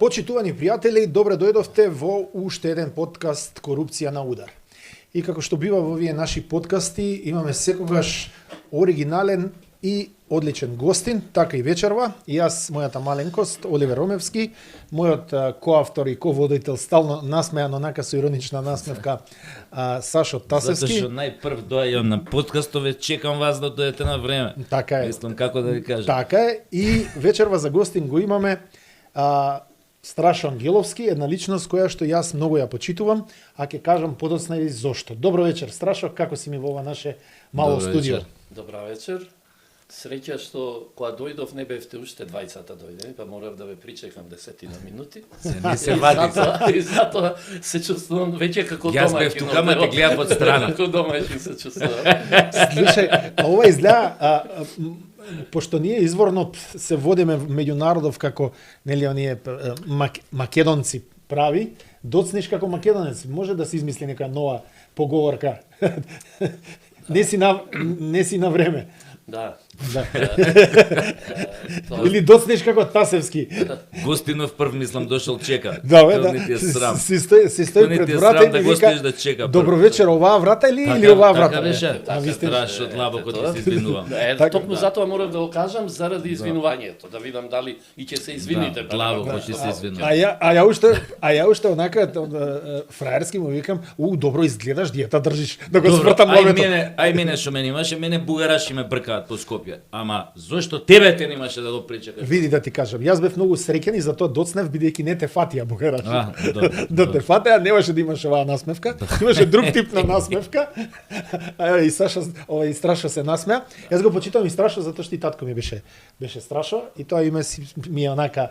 Почитувани пријатели, добре дојдовте во уште еден подкаст Корупција на удар. И како што бива во овие наши подкасти, имаме секогаш оригинален и одличен гостин, така и вечерва. И јас, мојата маленкост, Оливер Ромевски, мојот коавтор и ководител, стално насмејано, онака со иронична насмевка, Сашо Тасевски. Затоа што најпрв доаѓам на подкастове, чекам вас да дојдете на време. Така е. Мислам како да ви кажам. Така е. И вечерва за гостин го имаме Страшо Ангеловски, една личност која што јас многу ја почитувам, а ќе кажам подоцна и зошто. Добро вечер, Страшо, како си ми во ова наше мало Добро студио? вечер. Добра вечер. Среќа што кога дојдов не бевте уште двајцата дојде, па морав да ве причекам 10 минути. Не се вади. И затоа се чувствувам веќе како Јас дома. бев тука, ма те гледам од страна. Како домаќин се чувствувам. Слушај, а ова изгледа, пошто ние изворно се водиме меѓу народов како, нели, оние македонци прави, доцнеш како македонец, може да се измисли нека нова поговорка. Не си на време. Да. Да. Или доцнеш како Тасевски. Гостинов прв мислам дошол чека. Да, бе, да. Не ти е срам. Си стои Не пред ти е врата срам и да ми го стоиш вика, да чека. добро вечер, оваа врата или оваа врата? Така беше. А ви сте Страш од лабоко ти се извинувам. Токму затоа морав да го кажам заради извинувањето, да видам дали и ќе се извините. Лабоко ти се извинувам. А ја уште онака фраерски му викам, добро изгледаш, диета држиш, да го свртам ловето. Ај мене што мене имаше, мене бугараши ме бркаат по Скопје. Ама зошто тебе те немаше да го причекаш? Види да ти кажам, јас бев многу среќен и затоа доцнев бидејќи не те фатија бугараш. Да те фатеа немаше да имаш оваа насмевка, имаше друг тип на насмевка. И Саша, и Страшо се насмеа. Јас го почитам и Страшо затоа што и татко ми беше Страшо и тоа име ми е онака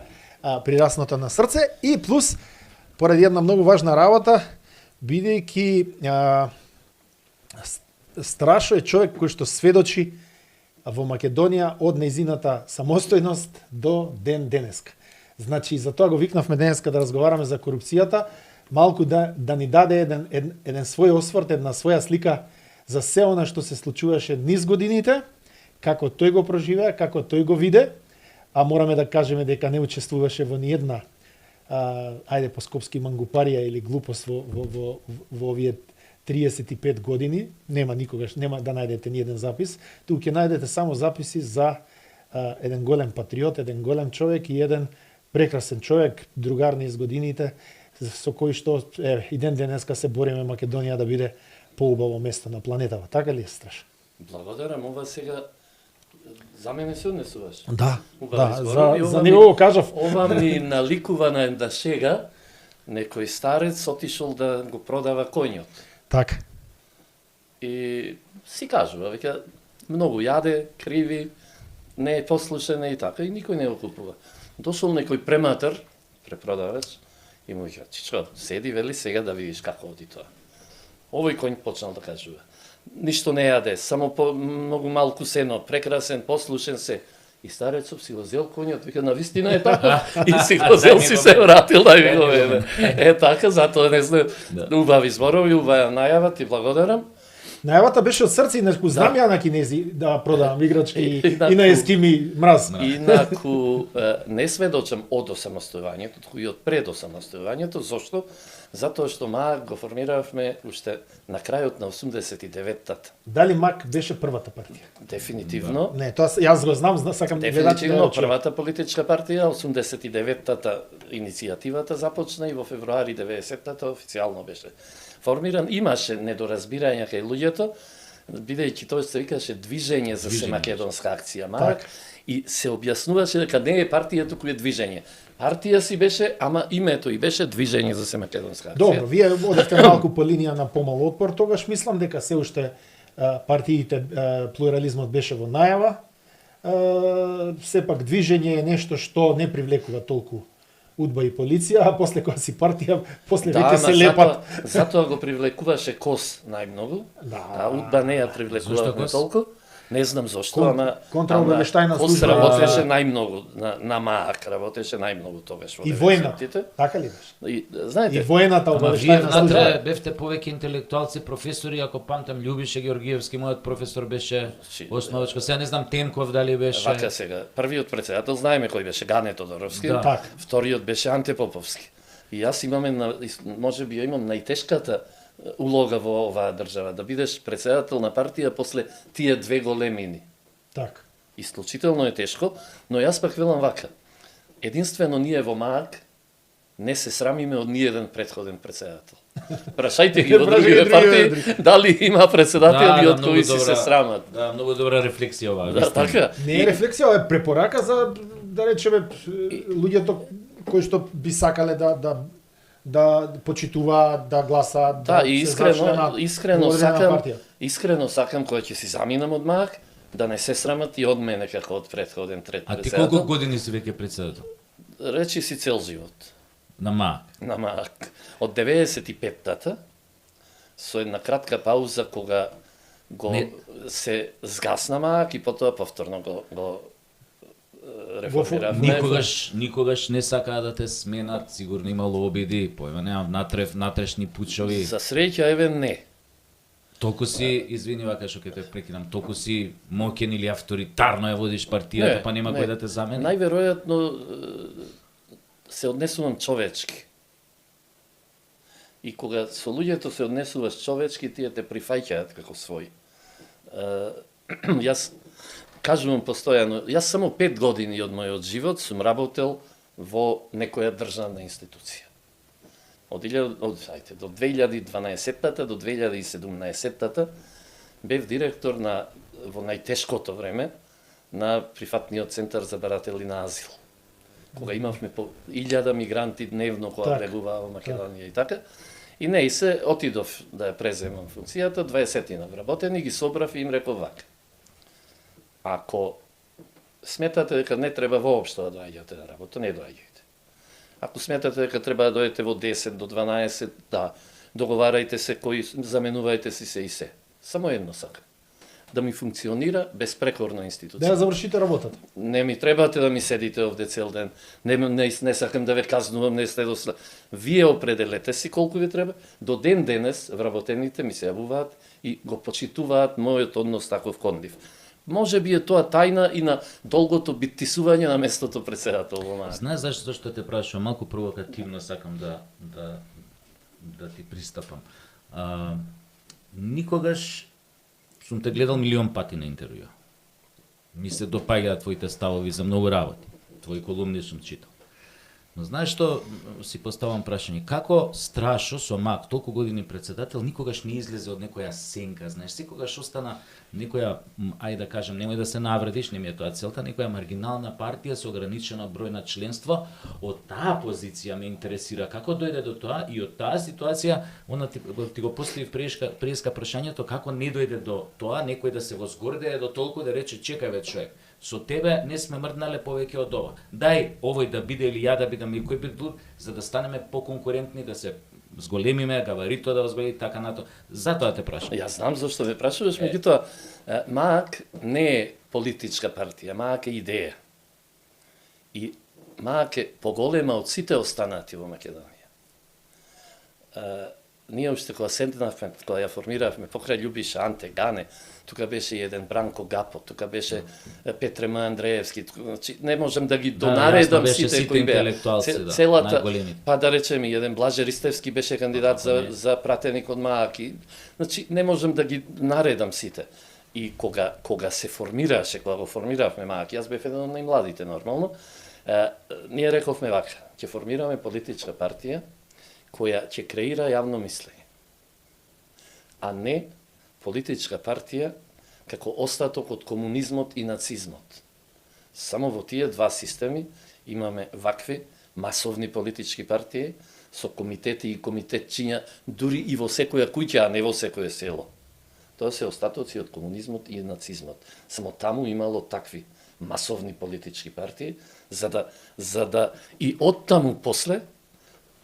прираснато на срце и плюс поради една многу важна работа, бидејќи Страшо е човек кој што сведочи во Македонија од нејзината самостојност до ден денеска. Значи, за тоа го викнавме денеска да разговараме за корупцијата, малку да ни даде еден свој осврт, една своја слика за се она што се случуваше низ годините, како тој го проживеа, како тој го виде, а мораме да кажеме дека не учествуваше во ниедна ајде по скопски мангупарија или глупост во овие 35 години, нема никогаш, нема да најдете ни еден запис, туку ќе најдете само записи за еден голем патриот, еден голем човек и еден прекрасен човек, другар низ годините, со кој што и ден денеска се бориме Македонија да биде поубаво место на планетава. Така ли е, Страш? Благодарам, ова сега за мене се однесуваш. Да, Убави за него го кажав. Ова ми наликува на една шега, некој старец отишол да го продава коњот. Така. И си кажува, веќе многу јаде, криви, не е послушен и така, и никој не го купува. Дошол некој прематар, препродавач, и му вика, чичко, седи, вели, сега да видиш како оди тоа. Овој коњ почнал да кажува. Ништо не јаде, само многу малку сено, прекрасен, послушен се. И старецов си го зел коњот, вика, навистина е така. И си го зел, си се вратил да ви го веде. Така, затоа не знам, убави зборови, убава најава, ти благодарам. Најавата беше од срце, инаку знам ја на кинези да продавам играчки и на ескими мраз. Инаку не сведочам од осамостојувањето, туку и од пред осамостојувањето. Зошто? Затоа што МАК го формиравме уште на крајот на 89-тата. Дали МАК беше првата партија? Дефинитивно. Не, тоа јас го знам, сакам Дефинитивно првата политичка партија, 89-тата иницијативата започна и во февруари 90-тата официјално беше формиран. Имаше недоразбирање кај луѓето, бидејќи тоа се викаше движење за семакедонска акција МАК и се објаснуваше дека не е партија, туку е движење. Партија си беше, ама името и беше движење за семакедонска акција. Добро, вие одевте малку по линија на помал отпор, тогаш мислам дека се уште партиите, плурализмот беше во најава. Сепак движење е нешто што не привлекува толку удба и полиција, а после кога си партија, после веќе се лепат. Затоа го привлекуваше КОС најмногу, а удба не ја привлекувавме толку. Не знам зошто, ама контраобавештајна Кост служба работеше најмногу на МААК, работеше најмногу тогаш во и војната. 90-тите. Така ли беше? И знаете, И војната Ама вие обавештајна служба. внатре бевте повеќе интелектуалци, професори, ако памтам Љубише Георгиевски, мојот професор беше основачко. Сега не знам Тенков дали беше. вака сега, првиот председател знаеме кој беше, Гане Тодоровски, Да. Така. вториот беше Анте Поповски. И јас имаме, може би имам најтешката улога во оваа држава, да бидеш председател на партија после тие две големини. Така. Исклучително е тешко, но јас пак велам вака. Единствено ние во МААК не се срамиме од ниеден претходен председател. Прашајте ги во другите партии дали има председатели од кои си се срамат. Да, многу добра рефлексија оваа. Да, вистина. така. Не е рефлексија, ова е препорака за, да речеме, луѓето кои што би сакале да почитуваат, да гласаат, Да, и се зачленат искрено во одредена сакам, партија. искрено сакам кога ќе си заминам од МААК, да не се срамат и од мене како од претходен трет А ти председател. колку години си веќе председател? Речи си цел живот На МААК. на МААК. Од 95-тата, со една кратка пауза кога се згасна МААК и потоа повторно го реформиравме. Никогаш не сакаа да те сменат, сигурно имало обиди, појма немам, натрешни пучови. За среќа, еве, не. Толку си, извини вака што ќе те прекинам, толку си моќен или авторитарно ја водиш партијата, па нема кој да те замени? Најверојатно се однесувам човечки. И кога со луѓето се однесуваш човечки, тие те прифаќаат како свој. Јас кажувам постојано, јас само 5 години од мојот живот сум работел во некоја државна институција. Од 2012-та до 2017-та бев директор во најтешкото време на прифатниот центар за баратели на азил. Кога имавме по 1000 мигранти дневно која влегуваа во Македонија и така. И не, и се отидов да ја преземам функцијата, 20 вработени, ги собрав и им реков вака. Ако сметате дека не треба воопшто да доаѓате на работа, не доаѓајте. Ако сметате дека треба да дојдете во 10 до 12, да, договарајте се кои, заменувајте си се и се. Само едно сакам. Да ми функционира безпрекорно институција. Да ја завршите работата. Не ми требате да ми седите овде цел ден. Не сакам да ве казнувам, не сте досла. Вие определете си колку ви треба. До ден денес вработените ми се јавуваат и го почитуваат мојот однос таков кон нив. Може би е тоа тајна и на долгото биттисување на местото председател во МААК. Знаеш зашто те прашувам, малку провокативно сакам да ти пристапам. Никогаш сум те гледал милион пати на интервју. Ми се допаѓаат твоите ставови за многу работи. Твои колумни сум читал. Но знаеш што си поставам прашање, како Страшо со МААК толку години председател никогаш не излезе од некоја сенка, знаеш, секогаш остана некоја, ајде да кажем, немој да се навредиш, не ми е тоа целта, некоја маргинална партија со ограничено број на членство. Од таа позиција ме интересира како дојде до тоа и од таа ситуација, она ти го постави преска прашањето како не дојде до тоа некој да се возгордее до толку да рече чекај бе човек. Со тебе не сме мрднале повеќе од ова. Дај овој да биде или ја да бидам или кој бил, за да станеме поконкурентни, да се зголемиме, габарито да возголеми така нато. Затоа те прашам. Јас знам зашто ме прашуваш, меѓутоа МААК не е политичка партија, МААК е идеја. И МААК е поголема од сите останати во Македонија. Ние уште кога седнавме, кога ја формиравме, покрај Љубиша, Анте, Гане, тука беше еден Бранко Гапо, тука беше Петре М. Андреевски, не можем да ги донаредам сите кои беа. Целата, па да речеме, еден Блаже Ристевски беше кандидат за пратеник од МААК. Значи, не можем да ги наредам сите. И кога се формираше, кога го формиравме МААК, јас бев еден од најмладите нормално, ние рековме вака, ќе формираме политичка партија која ќе креира јавно мислење, а не политичка партија како остаток од комунизмот и нацизмот. Само во тие два системи имаме вакви масовни политички партии со комитети и комитетчиња дури и во секоја куќа, а не во секое село. Тоа се остатоци од комунизмот и нацизмот. Само таму имало такви масовни политички партии, за да и оттаму после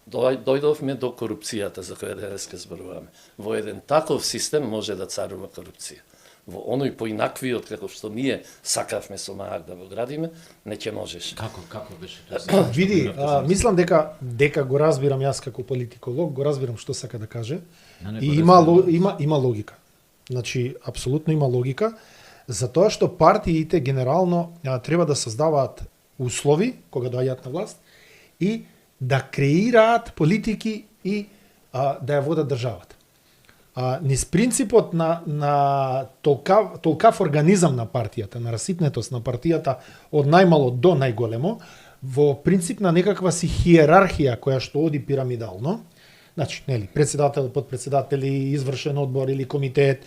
дојдовме до корупцијата за која денеска зборуваме. Во еден таков систем може да царува корупција. во оној поинаквиот како што ние сакавме со МААК да го градиме, не ќе можеш. Како беше тоа? Види, мислам дека го разбирам јас како политиколог, го разбирам што сака да каже и има логика. Значи, апсолутно има логика, затоа што партиите генерално треба да создаваат услови кога доаѓаат на власт и да креираат политики и да ја водат државата. Низ принципот на толкав организам на партијата, на расипнетост на партијата од најмало до најголемо, во принцип на некаква си хиерархија која што оди пирамидално, значи, нели, председател, подпредседатели, извршен одбор или комитет,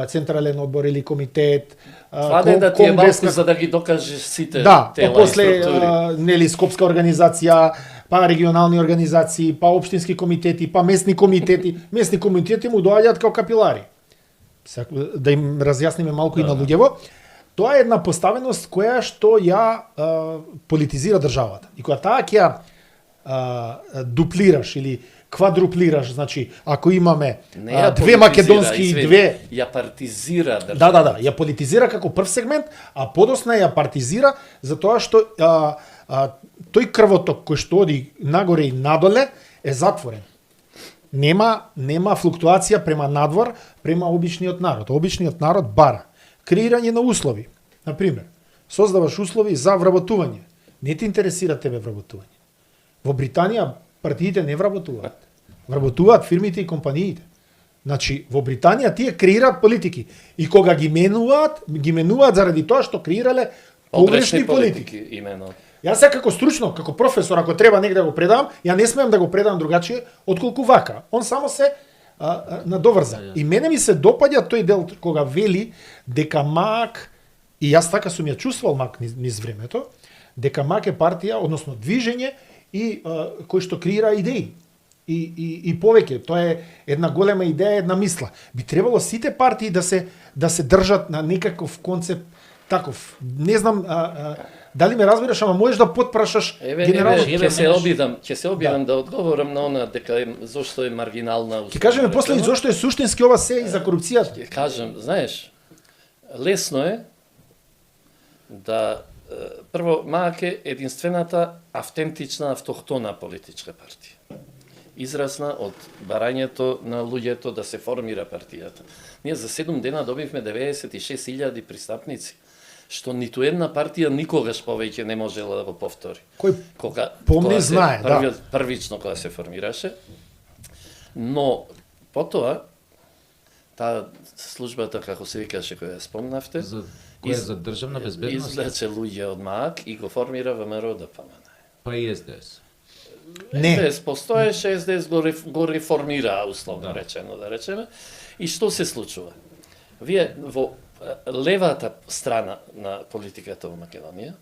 централен одбор или комитет, това да ти е малку за да ги докажеш сите тела и после, структури. нели, скопска организација, па регионални организации, па општински комитети, па местни комитети. Местни комитети му доаѓаат као капилари. Да им разјасниме малку и на луѓево. Тоа е една поставеност која што ја политизира државата. И кога таа ќе ја дуплираш или квадруплираш, значи ако имаме две македонски и две ја партизира државата. Да, ја политизира како прв сегмент, а подосна ја партизира затоа што тој крвоток кој што оди нагоре и надоле е затворен. Нема флуктуација према надвор, према обичниот народ. Обичниот народ бара креирање на услови. На пример, создаваш услови за вработување. Не те интересира тебе вработување. Во Британија партиите не вработуваат. Вработуваат фирмите и компаниите. Значи, во Британија тие креираат политики и кога ги менуваат заради тоа што креирале погрешни политики. Имено. Јас како стручно, како професор, ако треба негде да го предавам, ја не смеам да го предавам другачие отколку вака. Он само се надоврза. И мене ми се допаѓа тој дел кога вели дека МААК, и јас така сум ја чувствувал МААК низ времето, дека МААК е партија, односно движење и кој што креира идеи. И повеќе, тоа е една голема идеја, една мисла. Би требало сите партии да се држат на некаков концепт таков. Не знам дали ме разбираш, ама можеш да потпрашаш генерално. Ќе се обидам да одговорам на она дека зошто е маргинална. Ќе кажеме после и зошто е суштински ова се и за корупцијата. Ќе кажам, знаеш, лесно е да прво МААК е единствената автентична автохтона политичка партија. Израсна од барањето на луѓето да се формира партијата. Ние за 7 дена добивме 96.000 пристапници, што ниту една партија никогаш повеќе не можела да го повтори. Кој помни знае, да. Првично кога се формираше. Но потоа таа службата, како се викаше, која спомнавте, која за државна безбедност извлече луѓе од МААК и го формира ВМРО ДПМН. Па и СДС. Не. СДС постоеше, СДС го реформира, условно речено, да речеме. И што се случува? Вие во левата страна на политиката во Македонија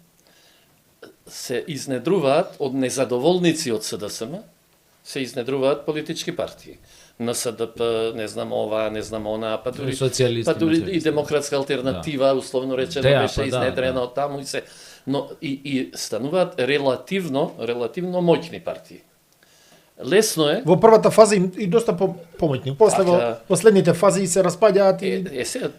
се изнедруваат од незадоволници од СДСМ, се изнедруваат политички партии. НСДП, не знам ова, не знам она, па дури и демократска алтернатива, условно речено, беше изнедрена од таму и се. Но и стануваат релативно моќни партии. Лесно е. Во првата фаза и доста помоќни. После во последните фази се распаѓаат и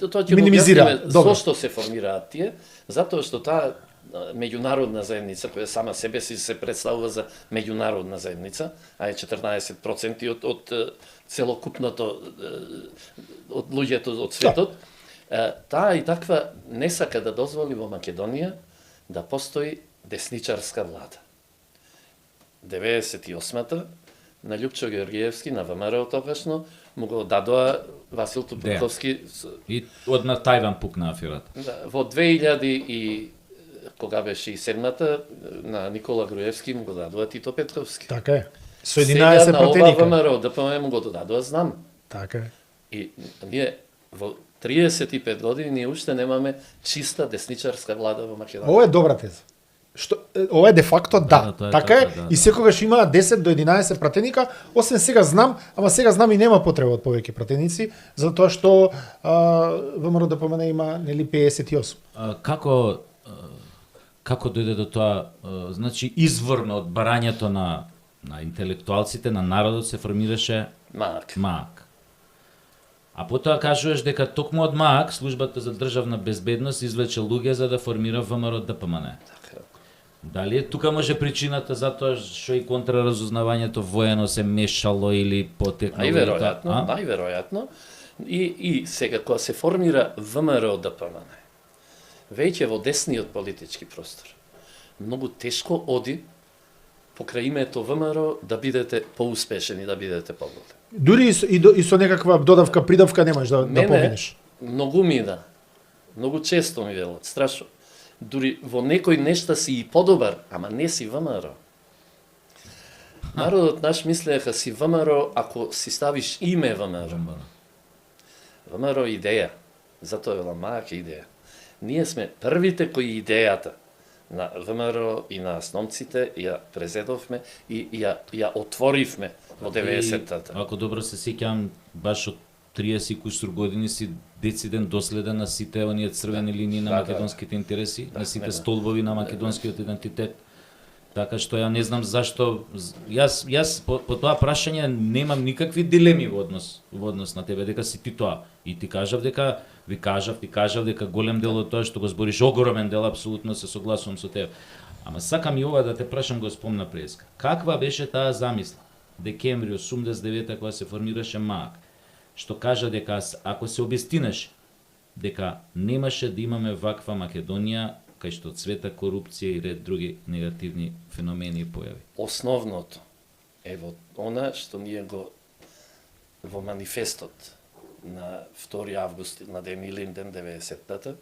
тоа ќе минимизираат. Зошто се формираат тие? Затоа што таа меѓународна заедница, која сама себе си се представува за меѓународна заедница, а е 14% од целокупното од луѓето од светот, таа и таква не сака да дозволи во Македонија да постои десничарска влада. 98-та на Љупчо Георгиевски, на ВМРО тогашно, му го дадоа Васил Тупаковски. И од на Тајван пукна аферата. Да, во 2000 и кога беше и 7-та, на Никола Груевски му го дадоа Тито Петровски. Така е. Со 11 пратеника. Сега на ова ВМРО ДПМН му го дадоа, знам. Така е. И ние во 35 години ние уште немаме чиста десничарска влада во Македонија. Ова е добра теза. Ова е де факто така е, и секогаш има 10 до 11 пратеника, освен сега знам, ама сега знам и нема потреба од повеќе пратеници, затоа што ВМРО ДПМН има нели 58. Како дојде до тоа, значи изворно од барањето на интелектуалците, на народот се формираше МААК. А потоа кажуваш дека токму од МААК, службата за државна безбедност, извлече луѓе за да формира ВМРО ДПМН. Така. Дали е тука може причината затоа што и контраразузнавањето воено се мешало или потекнало? Најверојатно. И сега кога се формира ВМРО ДПМН, веќе во десниот политички простор, многу тешко оди покрај името ВМРО да бидете поуспешени, да бидете поголеми. Дури и со некаква додавка, придавка немаш да поминеш. Многу мина. Многу често ми велат, страшно. Дури во некој нешта си и подобар, ама не си ВМРО. Народот наш мисли дека си ВМРО ако си ставиш име ВМРО. ВМРО е идеја. Затоа велам МААК е идеја. Ние сме првите кои идејата на ВМРО и на основците ја презедовме и ја отворивме во 90-тата. Ако добро се сеќавам, баш од 30 кусур години си дециден доследен на сите оние црвени линии на македонските интереси, на сите столбови на македонскиот идентитет. Така што ја не знам зашто јас по тоа прашање немам никакви дилеми во однос на тебе, дека си ти тоа. И ти кажав дека дека голем дел од тоа што го збориш, огромен дел, апсолутно се согласувам со тебе. Ама сакам и ова да те прашам, го спомна преска. Каква беше таа замисла? Декември 89-та кога се формираше МААК, што кажа дека ако се обестинеше дека немаше да имаме ваква Македонија кај што цвета корупција и ред други негативни феномени и појави. Основното е во она што ние го во манифестот на 2 август на ден Илин ден 90-тата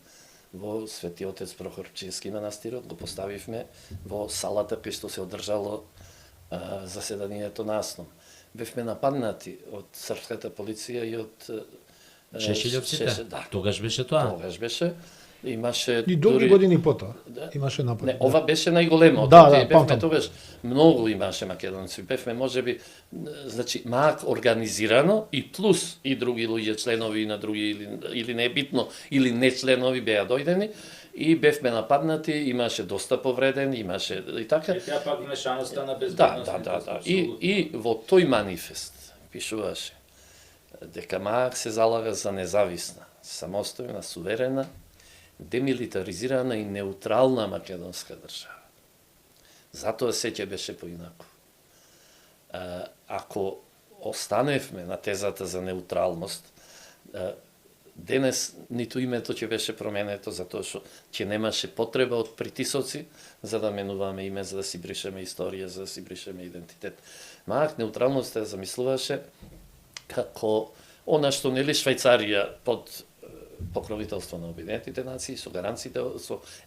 во Свети Отец Прохорчински манастирот го поставивме во салата кај што се одржало заседанието на АСНОМ. Бевме нападнати од српската полиција и од Шешелјовците? Да. Тогаш беше тоа? Тогаш беше. Имаше И долги години потоа имаше напад. Не, ова беше најголемо. Да, бевме тогаш многу имаше македонци. Бевме можеби значи МААК организирано и плюс и други луѓе членови на други или не е битно или не членови беа дојдени и бевме нападнати, имаше доста повредени, имаше и така. И тя пак имаше шанста на безбедност. Да. И во тој манифест пишуваше дека МААК се залага за независна, самостојна, суверена, демилитаризирана и неутрална македонска држава. Затоа сеќе беше поинаку. Ако останевме на тезата за неутралност, денес ниту името ќе беше променето, затоа што ќе немаше потреба од притисоци за да менуваме име, за да си бришеме историја, за да си бришеме идентитет. МААК неутралноста замислуваше како она што нели Швајцарија под покровителство на Обединетите нации, со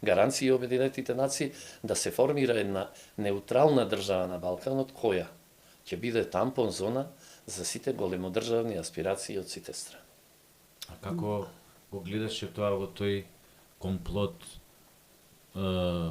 гаранции Обединетите нации, да се формира една неутрална држава на Балканот, која ќе биде тампон зона за сите големодржавни аспирации од сите страни. А како го гледаше тоа во тој комплот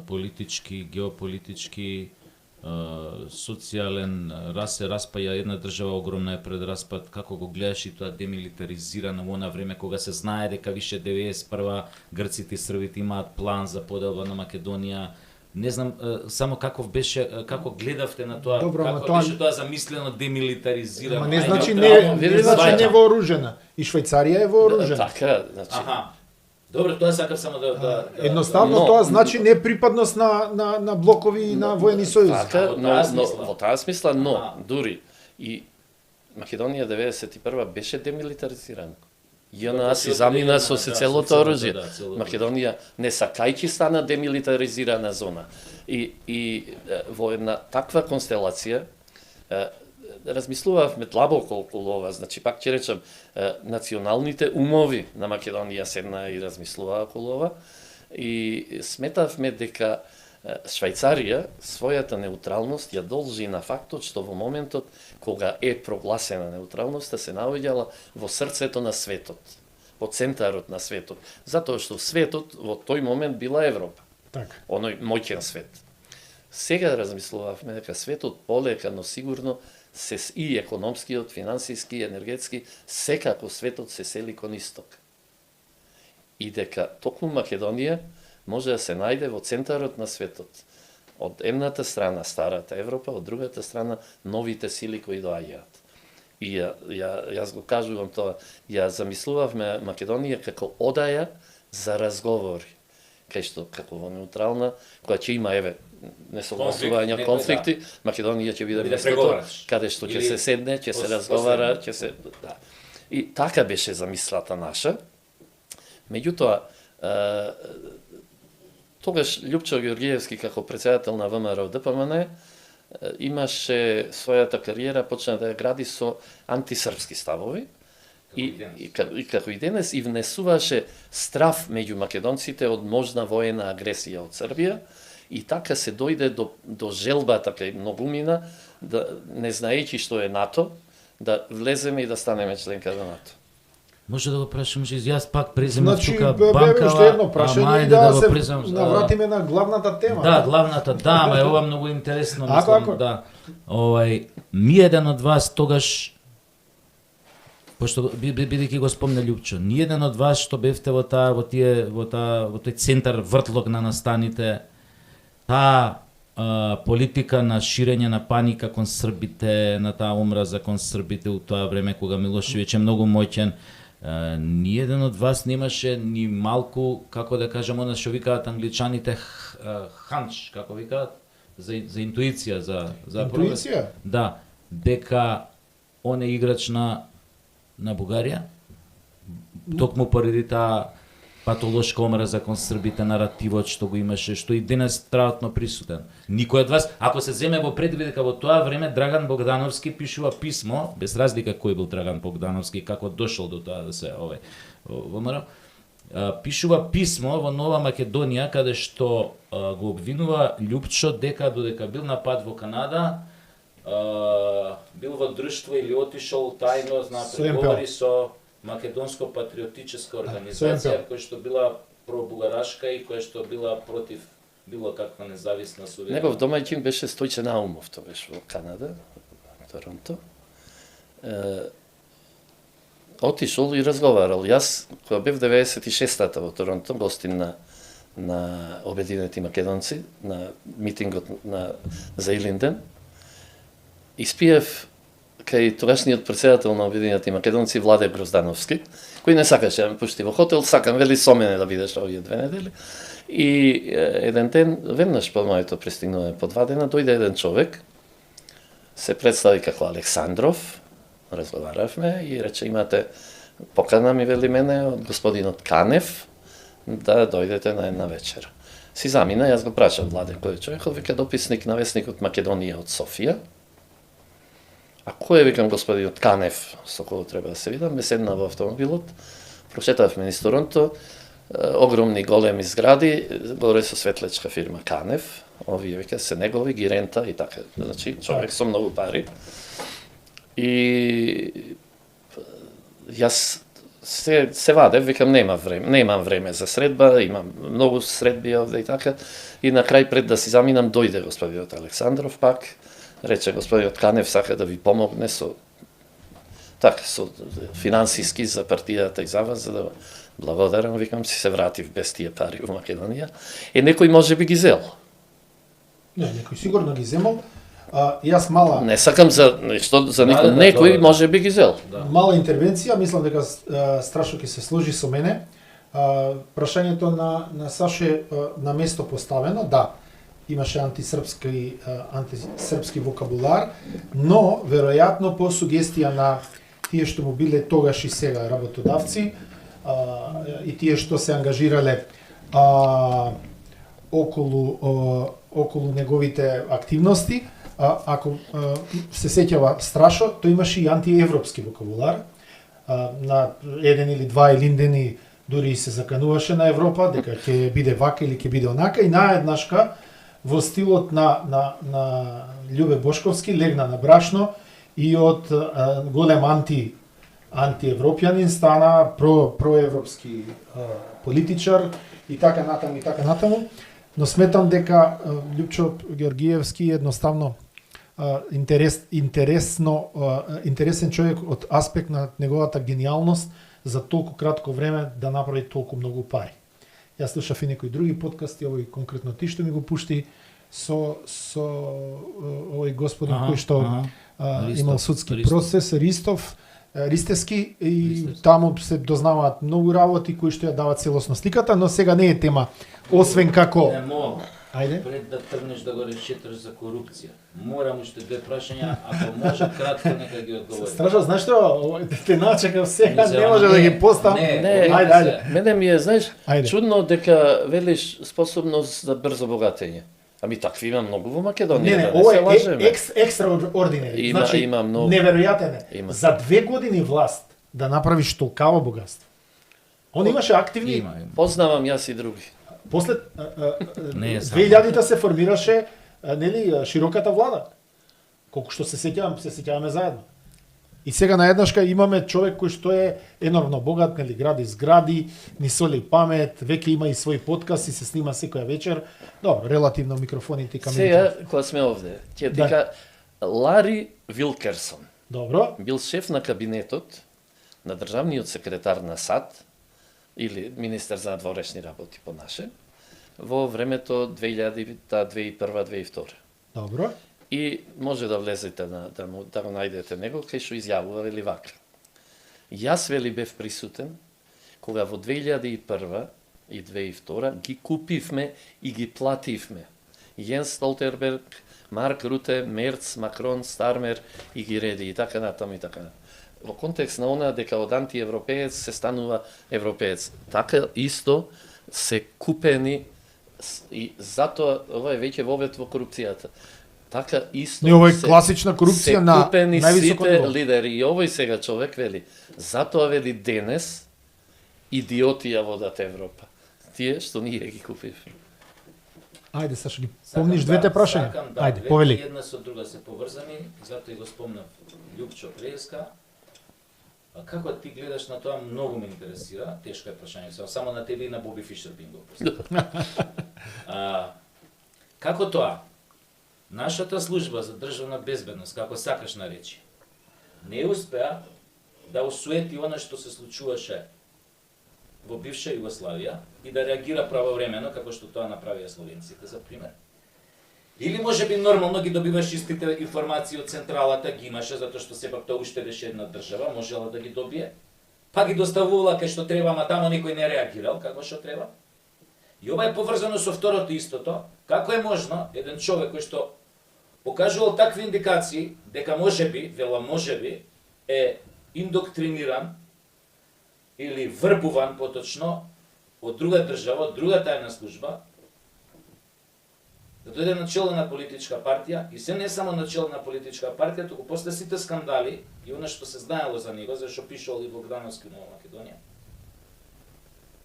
политички, геополитички, социјален, се распаја една држава, огромна е пред распад, како го гледаш и тоа демилитаризирано во она време кога се знае дека више 91 грците и србите имаат план за поделба на Македонија. Не знам само како гледавте на тоа, добро, како беше тоа замислено демилитаризирано. Ама не значи не вооружена. И Швајцарија е вооружена. Така, значи. Аха. Добро, тоа сакав само да едноставно тоа значи не припадност на блокови и на воени сојузи. Така, во таа смисла, дури и Македонија 91 беше демилитаризирана. ЈНА си замина со целото оружје. Македонија не сакајќи стана демилитаризирана зона. И во една таква констелација размислувавме длабоко околу ова, значи пак ќе речам, националните умови на Македонија седна и размислуваа околу ова и сметавме дека Швајцарија својата неутралност ја должи на фактот што во моментот кога е прогласена неутралноста се наоѓала во срцето на светот, во центарот на светот, затоа што светот во тој момент била Европа. Така. Оној моќен свет. Сега размислувавме дека светот полека, но сигурно и економскиот, финансиски, енергетски, секако светот се сели кон исток. И дека токму Македонија може да се најде во центарот на светот. Од едната страна старата Европа, од другата страна новите сили кои доаѓаат. И јас го кажувам тоа, ја замислувавме Македонија како одаја за разговори, кај што како во неутрална, која ќе има несогласувања, конфликти, Македонија ќе биде местото каде што ќе се седне, ќе се разговара, ќе се да. И така беше замислата наша. Меѓутоа, тогаш Љупчо Георгиевски како председател на ВМРО ДПМН имаше својата кариера, почна да ја гради со антисрпски ставови и како и денес и внесуваше страв меѓу македонците од можна воена агресија од Србија и така се дојде до желбата кај многумина, да, не знаејќи што е НАТО, да влеземе и да станеме членка на НАТО. Може да го прашам, јас пак преземав тука банкава, уште едно прашање и да се преземам, навратиме на главната тема. Да, главната, ама е ова многу интересно, ако? Да. Ми еден од вас тогаш, пошто бидејќи го спомна Љупчо, ни еден од вас што бевте во тој центар вртлок на настаните, таа политика на ширење на паника кон србите, на таа омраза кон србите у тоа време кога Милошевиќ е многу моќен, ни еден од вас немаше ни малку, како да кажам, она што викаат англичаните ханч, како викаат, за интуиција, за интуиција? Да, дека он е играч на Бугарија, токму поради таа патолошка омраза кон србите, наративот што го имаше, што и денес траотно присутен. Никој од вас, ако се земе во предвид дека во тоа време Драган Богдановски пишува писмо, без разлика кој бил Драган Богдановски, како дошол до тоа да се во МР, пишува писмо во Нова Македонија каде што го обвинува Љупчо дека додека бил на пат во Канада, бил во друштво или отишол тајно на преговори со Македонско патриотичка организација која што била пробугарашка и која што била против било каква независна суверена. Негов домаќин беше Стојче Наумов, тоа беше во Канада, Торонто. Отишол и разговарал. Јас кога бев 96-та во Торонто, гостин на Обединети македонци, на митингот за Илинден, испиев кај тогашниот председател на Обединети македонци Владе Гроздановски, кој не сакаше да ме пушти во хотел, сакам вели со мене да бидеш овие 2 недели. И еден ден, веднаш по моето пристигнување по 2 дена, дојде еден човек, се представи како Александров, разговаравме и рече имате покана ми вели мене од господинот Канев да дојдете на една вечера. Си замина, јас го прашав Владе кој е човекот, вика дописник на весникот Македонија од Софија. А кој е, викам, господинот Канев, со кој треба да се видам, ме седна во автомобилот, прочетавме низ Торонто, огромни големи згради, горе со светлечка фирма Канев, овие, вика, се негови, ги рента и така, значи, човек со многу пари. И јас се вадев, викам, немам време за средба, имам многу средби овде и така, и на крај пред да си заминам, дојде господинот Александров пак, рече господинот Канев сака да ви помогне со финансиски за партијата и за вас, за да благодарам, викам, си се вратив без тие пари во Македонија. Некој може би ги зел. Не, некој сигурно ги земал. Јас мала... Не сакам за нешто, за никој, некој може би ги зел. Мала интервенција, мислам дека Страшо ќе се сложи со мене. Прашањето на Саше на место поставено, да, имаше антисрпски вокабулар, но веројатно по сугестија на тие што му биле тогаш и сега работодавци и тие што се ангажирале околу неговите активности, ако се сеќава Страшо, тој имаше и антиевропски вокабулар. На еден или два Илиндени дури се закануваше на Европа дека ќе биде вака или ќе биде онака и наеднашка во стилот на Љубе Бошковски легна на брашно и од голем антиевропјанин стана проевропски политичар и така натаму. Но сметам дека Љупчо Георгиевски едноставно интересен човек од аспект на неговата гениалност за толку кратко време да направи толку многу пари. Јас слушав и некои други подкасти, овој конкретно ти што ми го пушти, со овој господин кој што Ристов, имал судски Ристов. процес, Ристевски, и таму се дознаваат многу работи кои што ја дават целосно сликата, но сега не е тема, освен како... Не мога. Ајде. Пред да тргнеш да го речеташ за корупција, морам уште две прашања, ако може кратко нека ги одговори. Стража, знаеш што, те начекав сега, Не, не може да ги поставам. Не, Ајде. Мене ми е, знаеш, Ајде. чудно дека велиш способност за брзо богатење. Ами такви има многу во Македонија, Не, да не ова се е лажеме. екстраординери. Има- Значи, има многу. неверојатен е. Има. За 2 години власт да направиш толкаво богатство. Он имаше активни... Има. Познавам јас и други. После Не е само. 2000-та се формираше нели широката влада. Колку што се сеќаваме заедно. И сега наеднашка имаме човек кој што е енормно богат, нели гради згради, ни соли памет, веќе има и свој подкаст и се снима секоја вечер. Добро, релативно микрофоните и камерите. Сега, кога сме овде, ќе Да. дека Лари Вилкерсон Добро. бил шеф на кабинетот на државниот секретар на САД или министер за надворешни работи по наше во времето 2000-та, 2001-та, 2002. Добро. И може да влезете да го најдете него, кај што изјавува вели вака. Јас вели бев присутен кога во 2001 и 2002 ги купивме и ги плативме Јенс Столтерберг, Марк Руте, Мерц, Макрон, Стармер и ги реди и така натаму и така натаму. Во контекст на она дека од антиевропеец се станува европеец. Така исто се купени и затоа ова е веќе вовет во корупцијата. Така исто Не, ова е класична корупција на се купени највисоко сите ниво. лидери. И овој сега човек вели, затоа вели денес идиоти ја водат Европа. Тие што ние ги купивме. Ајде, Сашо, ги помниш двете прашања? Сакам да, Ајде, повели. Една со друга се поврзани, затоа и го спомнав Љупчо Преска. А како ти гледаш на тоа, многу ме интересира, тешко е прашање, само на тебе и на Боби Фишер би им го поставил. Како тоа? Нашата служба за државна безбедност, како сакаш наречи, не успеа да осуети она што се случуваше во бивша Југославија и да реагира правовремено, како што тоа направија словенците, за пример. Или може би нормално ги добиваш истите информации од централата, ги имаше, затоа што сепак тоа уште беше една држава, можела да ги добие. Па ги доставувала кај што треба, ама тамо никој не реагирал како што треба. И ова е поврзано со второто истото. Како е можно еден човек кој што покажувал такви индикации дека можеби, вела можеби, е индоктриниран или врбуван поточно од друга држава, од друга тајна служба, да дојде начело на политичка партија и се не само начело на политичка партија, туку после сите скандали и она што се знаело за него, зашто пишувал и Богдановски Нова Македонија,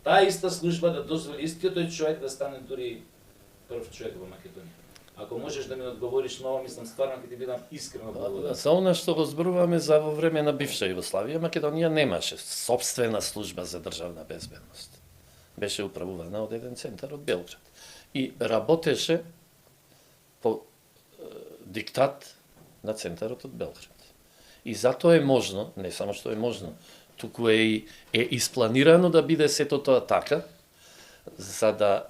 таа иста служба да дозволи истиот тој човек да стане дури прв човек во Македонија. Ако можеш да ми одговориш на ова, мислам стварно ќе ти бидам искрено благодарен. За она што го зборуваме за во време на бивша Југославија, Македонија немаше собствена служба за државна безбедност. Беше управувана од еден центар од Белград. И работеше по диктат на центарот од Белград. И затоа е можно, не само што е можно, туку е испланирано да биде сето тоа така, за да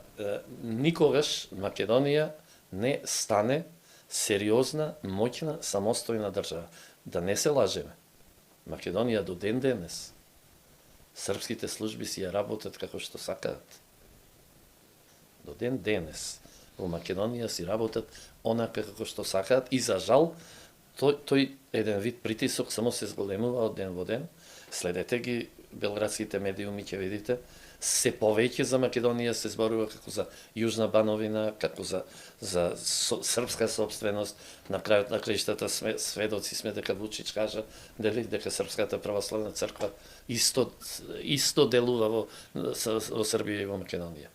никогаш Македонија не стане сериозна, моќна, самостојна држава. Да не се лажеме. Македонија до ден денес српските служби си ја работат како што сакаат. До ден денес во Македонија си работат онака како што сакаат и за жал тој еден вид притисок само се зголемува од ден во ден. Следете ги белградските медиуми, ќе видите, се повеќе за Македонија се зборува како за Јужна Бановина, како за српска собственост. На крајот на краиштата сведоци сме дека Вучич кажа дека Српската православна црква исто делува во Србија и во Македонија.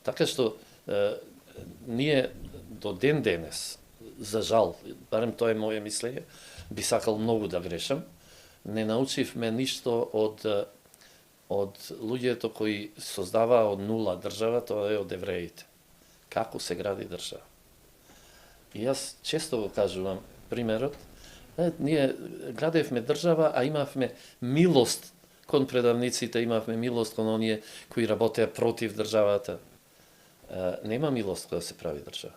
Така што ние до ден денес, за жал, барем тоа е моје мислење, би сакал многу да грешам, не научивме ништо од луѓето кои создаваа од нула држава, тоа е од евреите. Како се гради држава. И јас често го кажувам примерот, ние градевме држава, а имавме милост кон предавниците, имавме милост кон оние кои работеа против државата. Нема милост кога се прави држава.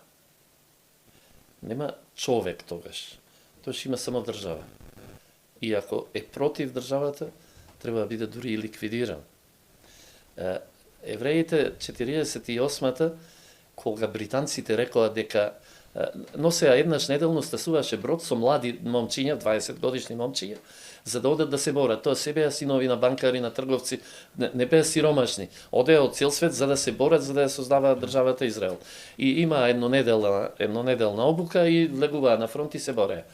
Нема човек тогаш. Тогаш има само држава. И ако е против државата, треба да биде дури и ликвидиран. Евреите 48-та, кога британците рекоа дека носеа еднаш неделно стасуваше брод со млади момчиња, 20 годишни момчиња, за да одат да се борат. Тоа се беа синови на банкари, на трговци, не беа сиромашни. Одеа од цел свет за да се борат, за да ја создаваат државата Израел. И има еднонеделна обука и влегуваа на фронт и се бореа.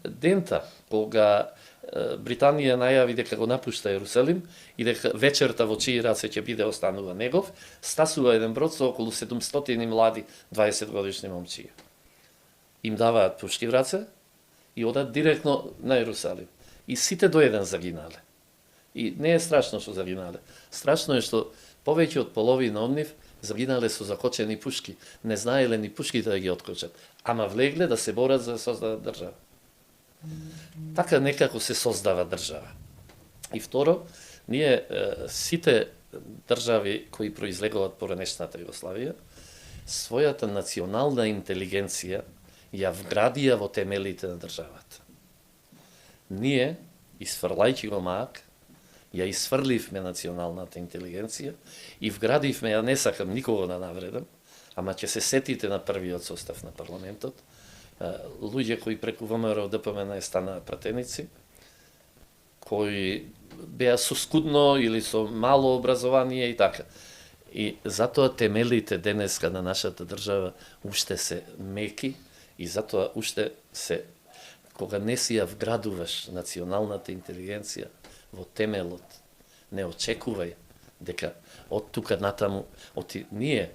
Дента, кога Британија најави дека го напушта Ерусалим и дека вечерта во чии раце ќе биде останува негов, стасува еден брод со околу 700 млади 20 годишни момчиња. Им даваат пушки в раце и одат директно на Ерусалим. И сите до еден загинале. И не е страшно што загинале. Страшно е што повеќе од половина од нив загинале со закочени пушки. Не знаеле ни пушките да ги откочат. Ама влегле да се борат за да создадат држава. Така некако се создава држава. И второ, ние сите држави кои произлегуваат по ранешната Југославија, својата национална интелигенција ја вградија во темелите на државата. Ние, изфрлајќи го маак, ја изфрливме националната интелигенција и вградивме, ја не сакам никого да навредам, ама ќе се сетите на првиот состав на парламентот, луѓе кои преку ВМРО ДПМН станаа пратеници, кои беа со скудно или со мало образование и така. И затоа темелите денеска на нашата држава уште се меки и затоа уште се, кога не си ја вградуваш националната интелигенција во темелот, не очекувај дека од тука натаму, ние,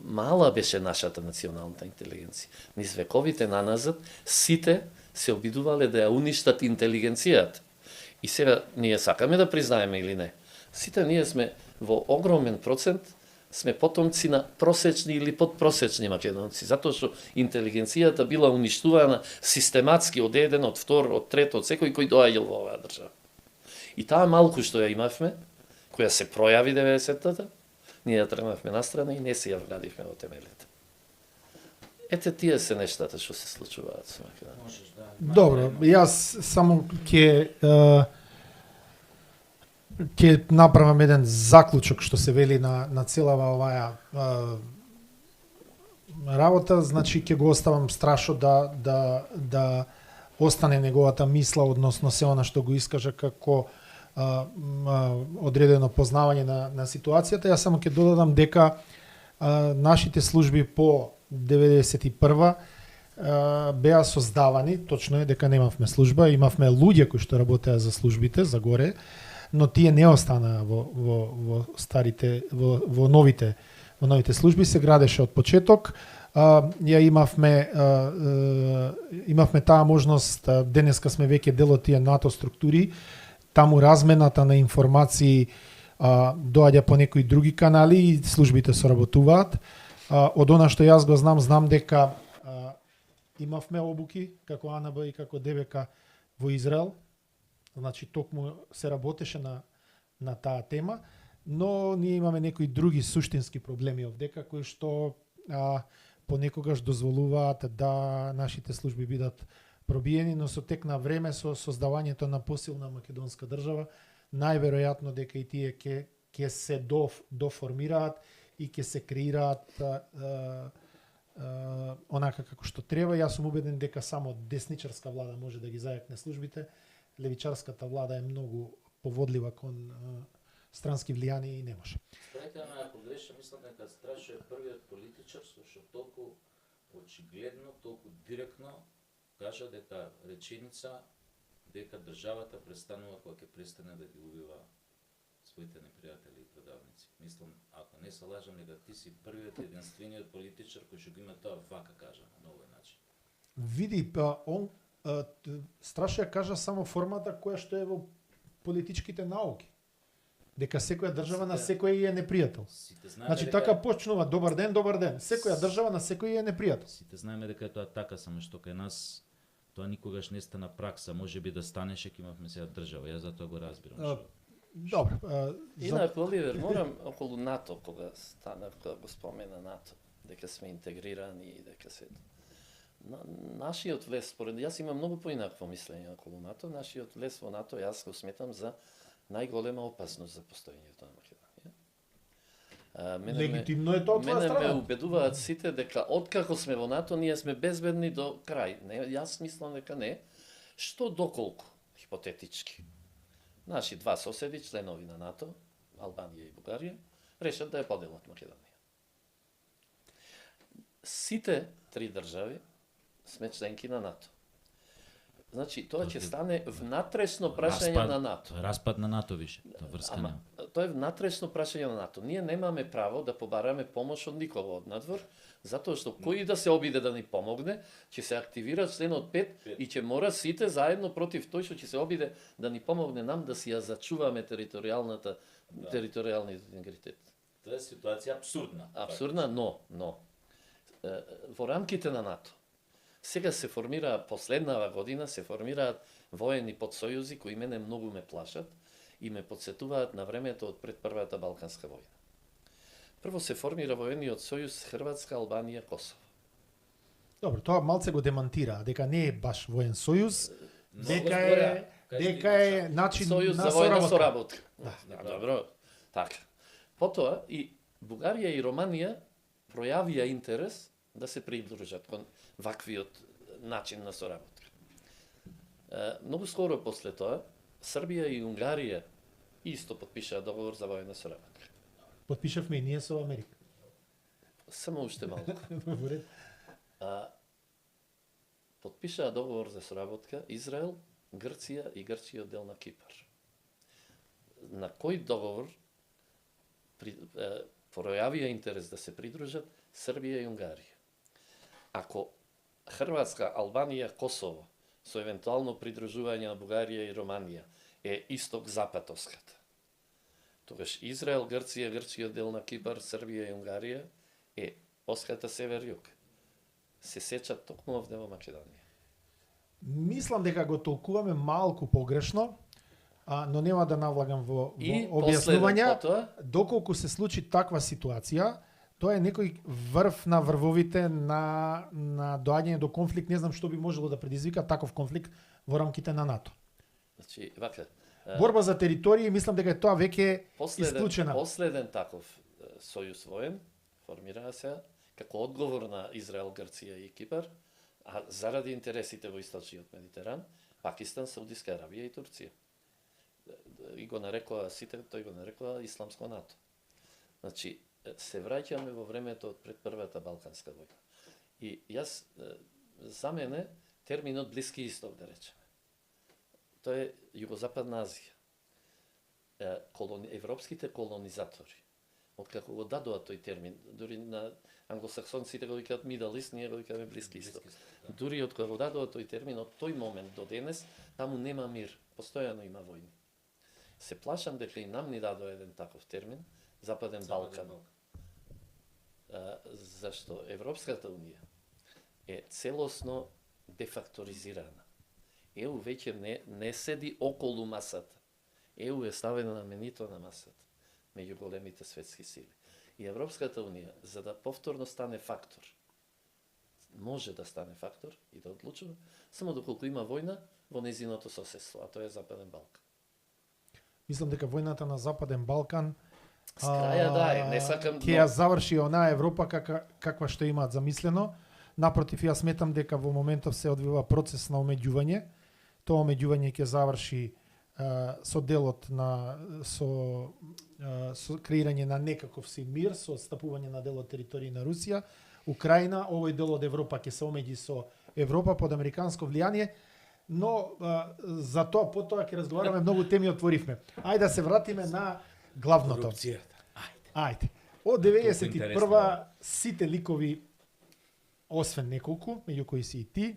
мала беше нашата националната интелигенција. Низ вековите наназад, сите се обидувале да ја уништат интелигенцијата. И сега ние сакаме да признаеме или не. Сите ние сме во огромен процент сме потомци на просечни или подпросечни македонци, затоа што интелигенцијата била уништувана систематски од еден, од втор, од трет, од секој кој доаѓал во оваа држава. И таа малку што ја имавме, која се пројави 90-тата, ние ја тргнавме настрана и не се ја вградивме во темелите. Ете тие се нештата што се случуваат со Македонија. Добро, јас само ќе направам еден заклучок што се вели на целава оваа работа, значи ќе го оставам Страшо да остане неговата мисла односно се она што го искажа како одредено познавање на ситуацијата. Јас само ќе додадам дека нашите служби по 91 беа создавани, точно е дека немавме служба, имавме луѓе кои што работеа за службите, за горе, но тие не останаа во старите, во новите служби, се градеше од почеток. Ја имавме таа можност, денеска сме веќе дел од тие НАТО структури, таму размената на информации доаѓа по некои други канали и службите соработуваат. Од она што јас го знам дека имавме обуки како АНБ и како ДБК во Израел. Значи токму се работеше на таа тема, но ние имаме некои други суштински проблеми овдека кои што понекогаш дозволуваат да нашите служби бидат пробиени, но со тек на време, со создавањето на посилна македонска држава, најверојатно дека и тие ќе се доформираат и ќе се креираат онака како што треба. Јас сум убеден дека само десничарска влада може да ги зајакне службите. Левичарската влада е многу поводлива кон странски влијани и не може. Спорете ме ако грешам, мислам дека Страшо е првиот политичар што толку очигледно, толку директно кажа дека реченица дека државата престанува кога ќе престане да ги убива своите непријатели и продавници. Мислам, ако не се лажам, дека ти си првиот единствениот политичар кој што го има тоа вака кажано на овој начин. Види, он Страшо ја кажа само формата која што е во политичките науки. Дека секоја држава на секој е непријател. Значи дека така почнува добар ден. Секоја држава на секој е непријател. Сите знаеме дека е тоа така, само што кај нас тоа никогаш не стана пракса, можеби да станеше ќе имавме сега држава. Јас затоа го разбирам. Добро. Инаку, Оливер, морам околу НАТО, кога го спомена НАТО, дека сме интегрирани и дека се... Нашиот влез, според јас имам многу поинакво мислење околу НАТО, нашиот влез во НАТО јас го сметам за најголема опасност за постоењето на Македонија. Легитимно е тоа од твоја Мене ме страна. убедуваат сите дека откако сме во НАТО, ние сме безбедни до крај. Не, јас мислам дека не. Што доколку, хипотетички, наши два соседи, членови на НАТО, Албанија и Бугарија, решат да ја поделат Македонија. Сите три држави сме членки на НАТО. Значи, тоа ќе стане внатрешно прашање на НАТО. Распад на НАТО више, тоа врска нема. Тоа е внатрешно прашање на НАТО. Ние немаме право да побараме помош од никого од надвор, затоа што кој да се обиде да ни помогне, ќе се активира членот 5 и ќе мора сите заедно против тој што ќе се обиде да ни помогне нам да си ја зачуваме територијалниот интегритет. Тоа е ситуација абсурдна. Абсурдна, но во рамките на НАТО сега се формира, последнава година се формираат воени подсојузи кои мене многу ме плашат и ме подсетуваат на времето од пред Првата Балканска војна. Прво се формира воениот сојуз Хрватска, Албанија, Косово. Добро, тоа малце го демантира, дека не е баш воен сојуз, дека е начин Сојуз на за војна соработка. соработка. Добро, така. Потоа и Бугарија и Романија пројавија интерес да се придружат кон ваквиот начин на соработка. Многу скоро после тоа, Србија и Унгарија исто подпишаа договор за војна соработка. Подпишавме и ние со Америка. Само уште малку. Во ред. Подпишаа договор за соработка Израел, Грција и грчкиот дел на Кипар. На кој договор пројавија интерес да се придружат Србија и Унгарија. Ако Хрватска, Албанија, Косово со евентуално придружување на Бугарија и Романија е исток-западоската, тогаш Израел, Грција, грчкиот дел на Кипар, Србија и Унгарија е оската север-југ. Се сечат токму овде во Македонија. Мислам дека го толкуваме малку погрешно, но нема да навлагам во објаснувања. Доколку се случи таква ситуација, тоа е некој врв на врвовите на доаѓање до конфликт. Не знам што би можело да предизвика таков конфликт во рамките на НАТО. Значи, вака, борба за територија, мислам дека тоа веќе исклучена. Последен таков сојуз воен формираа се како одговор на Израел, Грција и Кипар, а заради интересите во источниот Медитеран, Пакистан, Саудиска Арабија и Турција. И го нарекоа сите, тој го нарекоа исламско НАТО. Значи, се враќаме во времето од пред Првата Балканска војна. И јас, за мене, терминот Блиски Исток, да речеме, тоа е Југозападна Азија. Европските колонизатори, откако го дадоа тој термин, дури на англосаксонците го викаат Middle East, ние го викаме Блиски Исток. Дури откако го дадоа тој термин, од тој момент до денес, таму нема мир, постојано има војни. Се плашам дека и нам ни дадоа еден таков термин, Западен Балкан. Зашто Европската Унија е целосно дефакторизирана. ЕУ веќе не седи околу масата. ЕУ е ставена на менито на масата меѓу големите светски сили. И Европската Унија, за да повторно стане фактор, може да стане фактор и да одлучува, само доколку има војна во незиното соседство, а тоа е Западен Балкан. Мислам дека војната на Западен Балкан С краја да е, не сакам... Ќе ја заврши онаа Европа каква што имаат замислено. Напротив, јас сметам дека во моментов се одвива процес на омеѓување. Тоа омеѓување ќе заврши со делот со креирање на некаков си мир, со отстапување на дел од територија на Русија, Украина, овој дел од Европа ќе се омеѓи со Европа под американско влијание, но за тоа потоа ќе разговараме, многу теми отворивме. Ајде да се вратиме на главното. Корупцијата. Ајде. Од 91-а сите ликови, освен неколку, меѓу кои си и ти,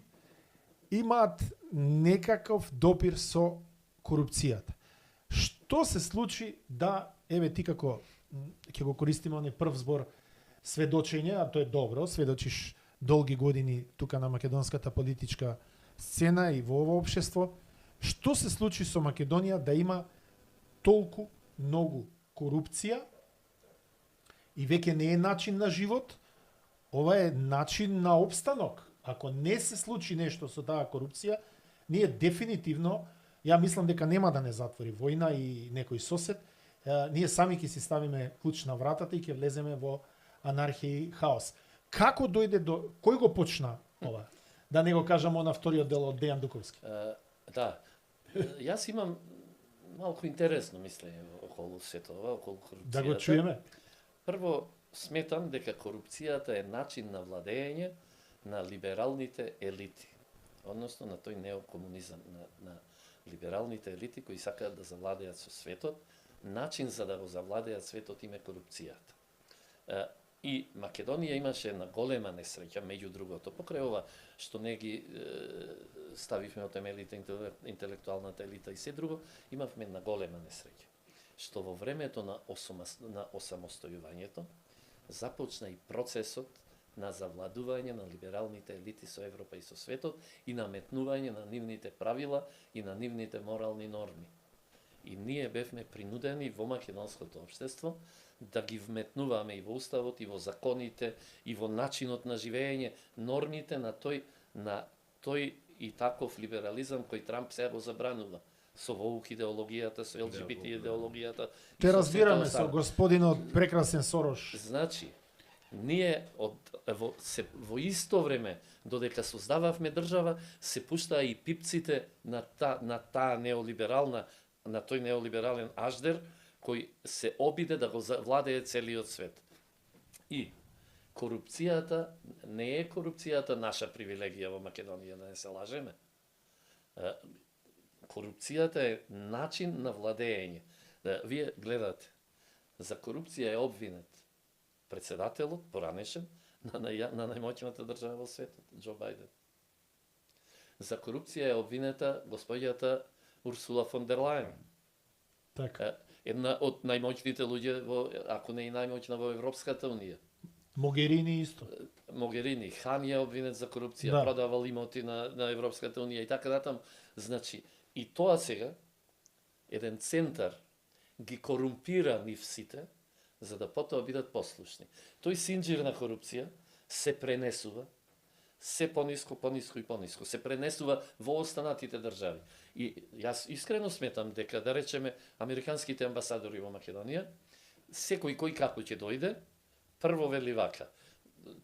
имаат некаков допир со корупцијата. Што се случи да, еве ти како ќе го користиме оној прв збор сведочење, а тоа е добро, сведочиш долги години тука на македонската политичка сцена и во ова општество, што се случи со Македонија да има толку многу корупција и веќе не е начин на живот, ова е начин на опстанок. Ако не се случи нешто со таа корупција, ние дефинитивно, ја мислам дека нема да не затвори војна и некој сосед, ние сами ќе си ставиме клуч на вратата и ќе влеземе во анархија и хаос. Како дојде до... Кој го почна ова? Да не го кажам на вториот дел од Дејан Дуковски. Да. Јас имам малку интересно мислење околу сето ова, околу корупцијата. Да го чуеме. Прво, сметам дека корупцијата е начин на владење на либералните елити. Односно на тој неокомунизам, на либералните елити кои сакаат да завладеат со светот. Начин за да го завладеат светот им е корупцијата. И Македонија имаше една голема несреќа, меѓу другото, покрај ова што не ги ставивме од темелите интелектуалната елита и се друго, имавме една голема несреќа. Што во времето на осамостојувањето започна и процесот на завладување на либералните елити со Европа и со светот и наметнување на нивните правила и на нивните морални норми. И ние бевме принудени во македонското општество да ги вметнуваме и во уставот, и во законите, и во начинот на живење, нормите на тој и таков либерализам кој Трамп сега го забранува. Со воук идеологијата, со ЛГБТ идеологијата. Те разбираме со господинот прекрасен Сорош. Значи, ние во исто време, додека создававме држава, се пуштаа и пипците на таа неолиберална, на тој неолиберален аждер, кој се обиде да го владее целиот свет. И корупцијата не е корупцијата наша привилегија во Македонија, да не се лажеме. Корупцијата е начин на владење. Вие гледате, за корупција е обвинет председателот, поранешен, на најмоќната држава во светот, Џо Бајден. За корупција е обвинета господјата Урсула фон дер Лајен. Така. Една од најмоćните луѓе, ако не и најмоćна во Европската Унија. Могерини исто. Могерини, Хан е обвинет за корупција, продавал имоти на Европската Унија и така натаму. Значи, и тоа сега, еден центар ги корумпира нив сите, за да потоа бидат послушни. Тој синџир на корупција се пренесува, се пониско, пониско и пониско. Се пренесува во останатите држави. И јас искрено сметам дека, да речеме, американските амбасадори во Македонија, секој кој како ќе дојде, прво вели вака,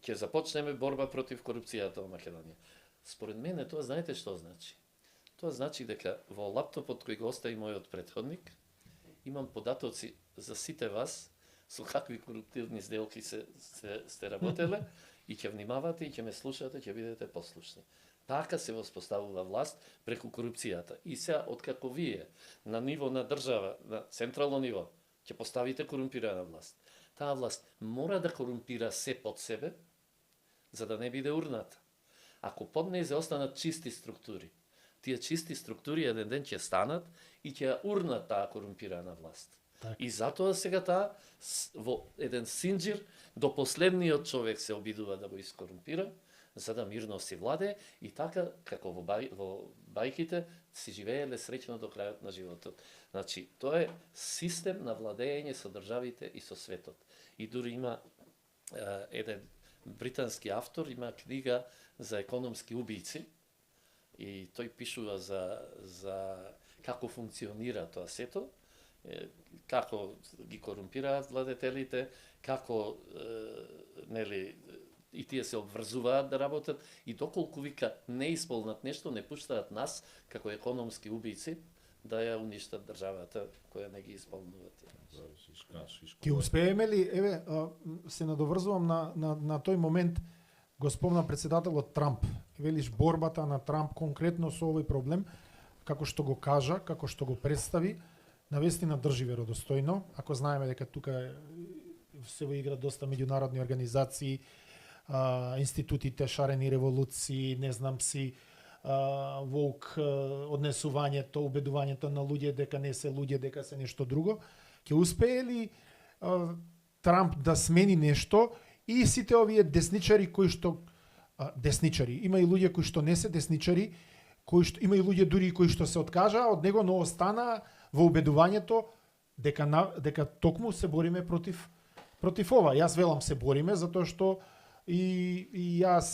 ќе започнеме борба против корупцијата во Македонија. Според мене тоа знаете што значи? Тоа значи дека во лаптопот кој го остави мојот претходник, имам податоци за сите вас, со какви коруптивни сделки сте работеле, и ќе внимавате, и ќе ме слушате, ќе бидете послушни. Така се воспоставува власт преку корупцијата. И сега, откако вие на ниво на држава, на централно ниво, ќе поставите корумпирана власт, таа власт мора да корумпира се под себе, за да не биде урната. Ако под нејзе останат чисти структури, тие чисти структури еден ден ќе станат и ќе урнат таа корумпирана власт. Так. И затоа сега таа во еден синџир до последниот човек се обидува да го искорумпира, за да мирно си владее и така како во бајките си живееле среќно до крајот на животот. Значи, тоа е систем на владење со државите и со светот. И дури има еден британски автор, има книга за економски убици, и тој пишува за како функционира тоа сето, како ги корумпираат владетелите, како нели и тие се обврзуваат да работат и доколку вика не исполнат нешто, не пуштаат нас како економски убици да ја уништат државата која не ги исполнуваат. Ќе успееме ли, еве, се надоврзувам на тој момент, го спомна председателот Трамп. Велиш борбата на Трамп конкретно со овој проблем, како што го кажа, како што го представи, навистина држи веродостојно. Ако знаеме дека тука се во игра доста меѓународни организации, институтите, шарени револуции, не знам си, воук однесувањето, убедувањето на луѓе дека не се луѓе, дека се нешто друго, ќе успее ли Трамп да смени нешто и сите овие десничари кои што десничари, има и луѓе кои што не се десничари, кои што има и луѓе дури кои што се откажаа од него, но остана во убедувањето дека токму се бориме против ова. Јас велам се бориме затоа што и јас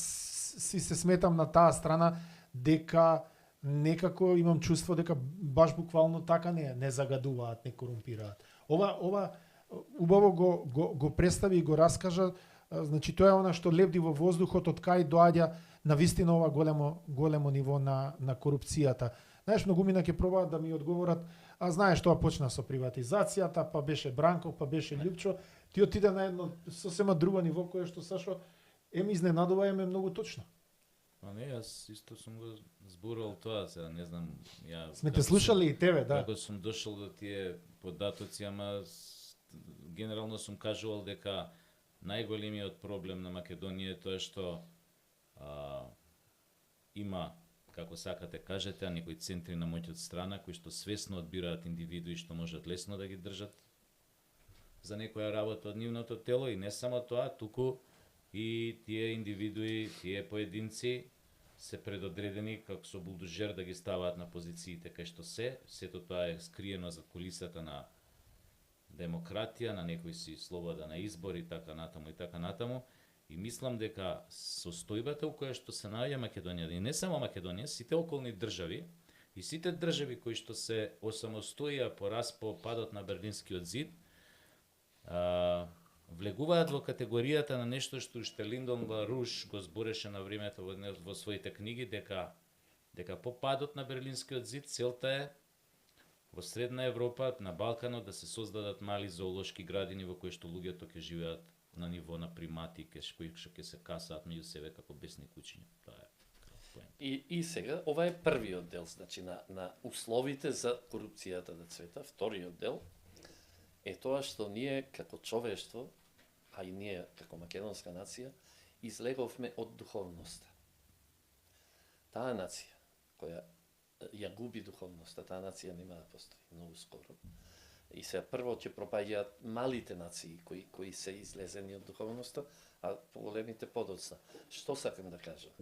си се сметам на таа страна дека некако имам чувство дека баш буквално така не загадуваат, не корумпираат. Ова убаво го представи и го раскажа, значи тоа е она што лебди во воздухот од кај доаѓа на вистина ова големо ниво на корупцијата. Знаеш, многумина ќе пробаат да ми одговорат, а знаеш, тоа почна со приватизацијата, па беше Бранков, па беше Љупчо, ти отиде на едно сосема друго ниво кое што Сашо ем изненадува е многу точно. Па не, јас исто сум го зборувал тоа, сега не знам, ја Сме те слушали и тебе, да. Како сум дошол до тие податоци, ама генерално сум кажувал дека најголемиот проблем на Македонија е тоа што има, како сакате кажете, а некои центри на моќ од страна кои што свесно одбираат индивидуи што можат лесно да ги држат за некоја работа од нивното тело, и не само тоа, туку и тие индивидуи, тие поединци се предодредени како со булдожер да ги ставаат на позициите кај што сето тоа е скриено за кулисата на демократија, на некој си слобода на избор и така натаму и така натаму. И мислам дека состојбата у која што се наоѓа Македонија, и не само Македонија, сите околни држави и сите држави кои што се осамостоија по падот на Берлинскиот зид, влегуваат во категоријата на нешто што уште Линдон Ларуш го збореше на времето во своите книги, дека по падот на Берлинскиот зид целта е во Средна Европа, на Балканот, да се создадат мали зоолошки градини во кои што луѓето ќе живеат на ниво на примати, кои што ќе се касаат меѓу себе како бесни кучиња. Тоа е поент. И сега, ова е првиот дел, значи на условите за корупцијата да цвета. Вториот дел е тоа што ние како човештво, а и ние како македонска нација, излеговме од духовноста. Таа нација која ја губи духовноста, таа нација нема да постои многу скоро. И се прво ќе пропаѓаат малите нации кои се излезени од духовноста, а поголемите подоцна. Што сакам да кажам?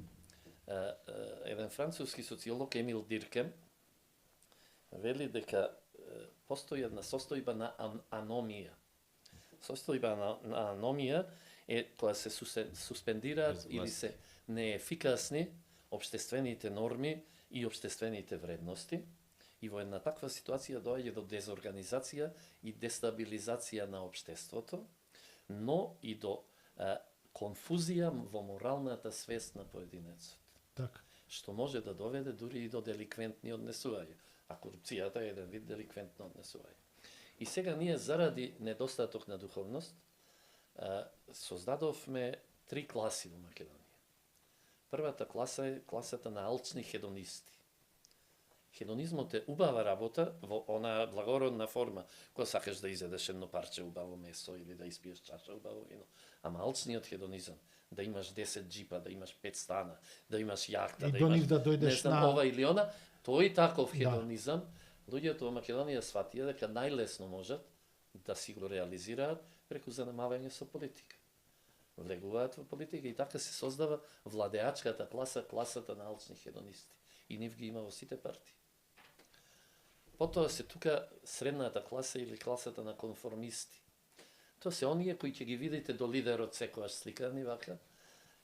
Еден француски социолог Емил Диркем вели дека постои една состојба на аномија. Состојба на аномија е кога се суспендираат или се неефикасни општествените норми и општествените вредности, и во една таква ситуација доаѓа до дезорганизација и дестабилизација на општеството, но и до конфузија во моралната свест на поединецот. Така. Што може да доведе дури и до деликвентни однесувања, а корупцијата е еден вид деликвентно однесување. И сега ние заради недостаток на духовност создадовме 3 класи во Македонија. Првата класа е класата на алчни хедонисти. Хедонизмот е убава работа во она благородна форма, кога сакаш да изедеш едно парче убаво месо или да испиеш чаша убаво вино. Ама алчниот хедонизам, да имаш 10 джипа, да имаш 5 стана, да имаш јахта, да имаш да дојдеш не знам, ова или она, тој таков хедонизам, луѓето во Македонија сватија дека најлесно можат да си го реализираат преку занимавање со политика. Влегуваат во политика и така се создава владеачката класа, класата на алчни хедонисти. И нив ги има во сите партии. Потоа се тука средната класа или класата на конформисти. Тоа се оние кои ќе ги видите до лидерот секојаш сликани вака,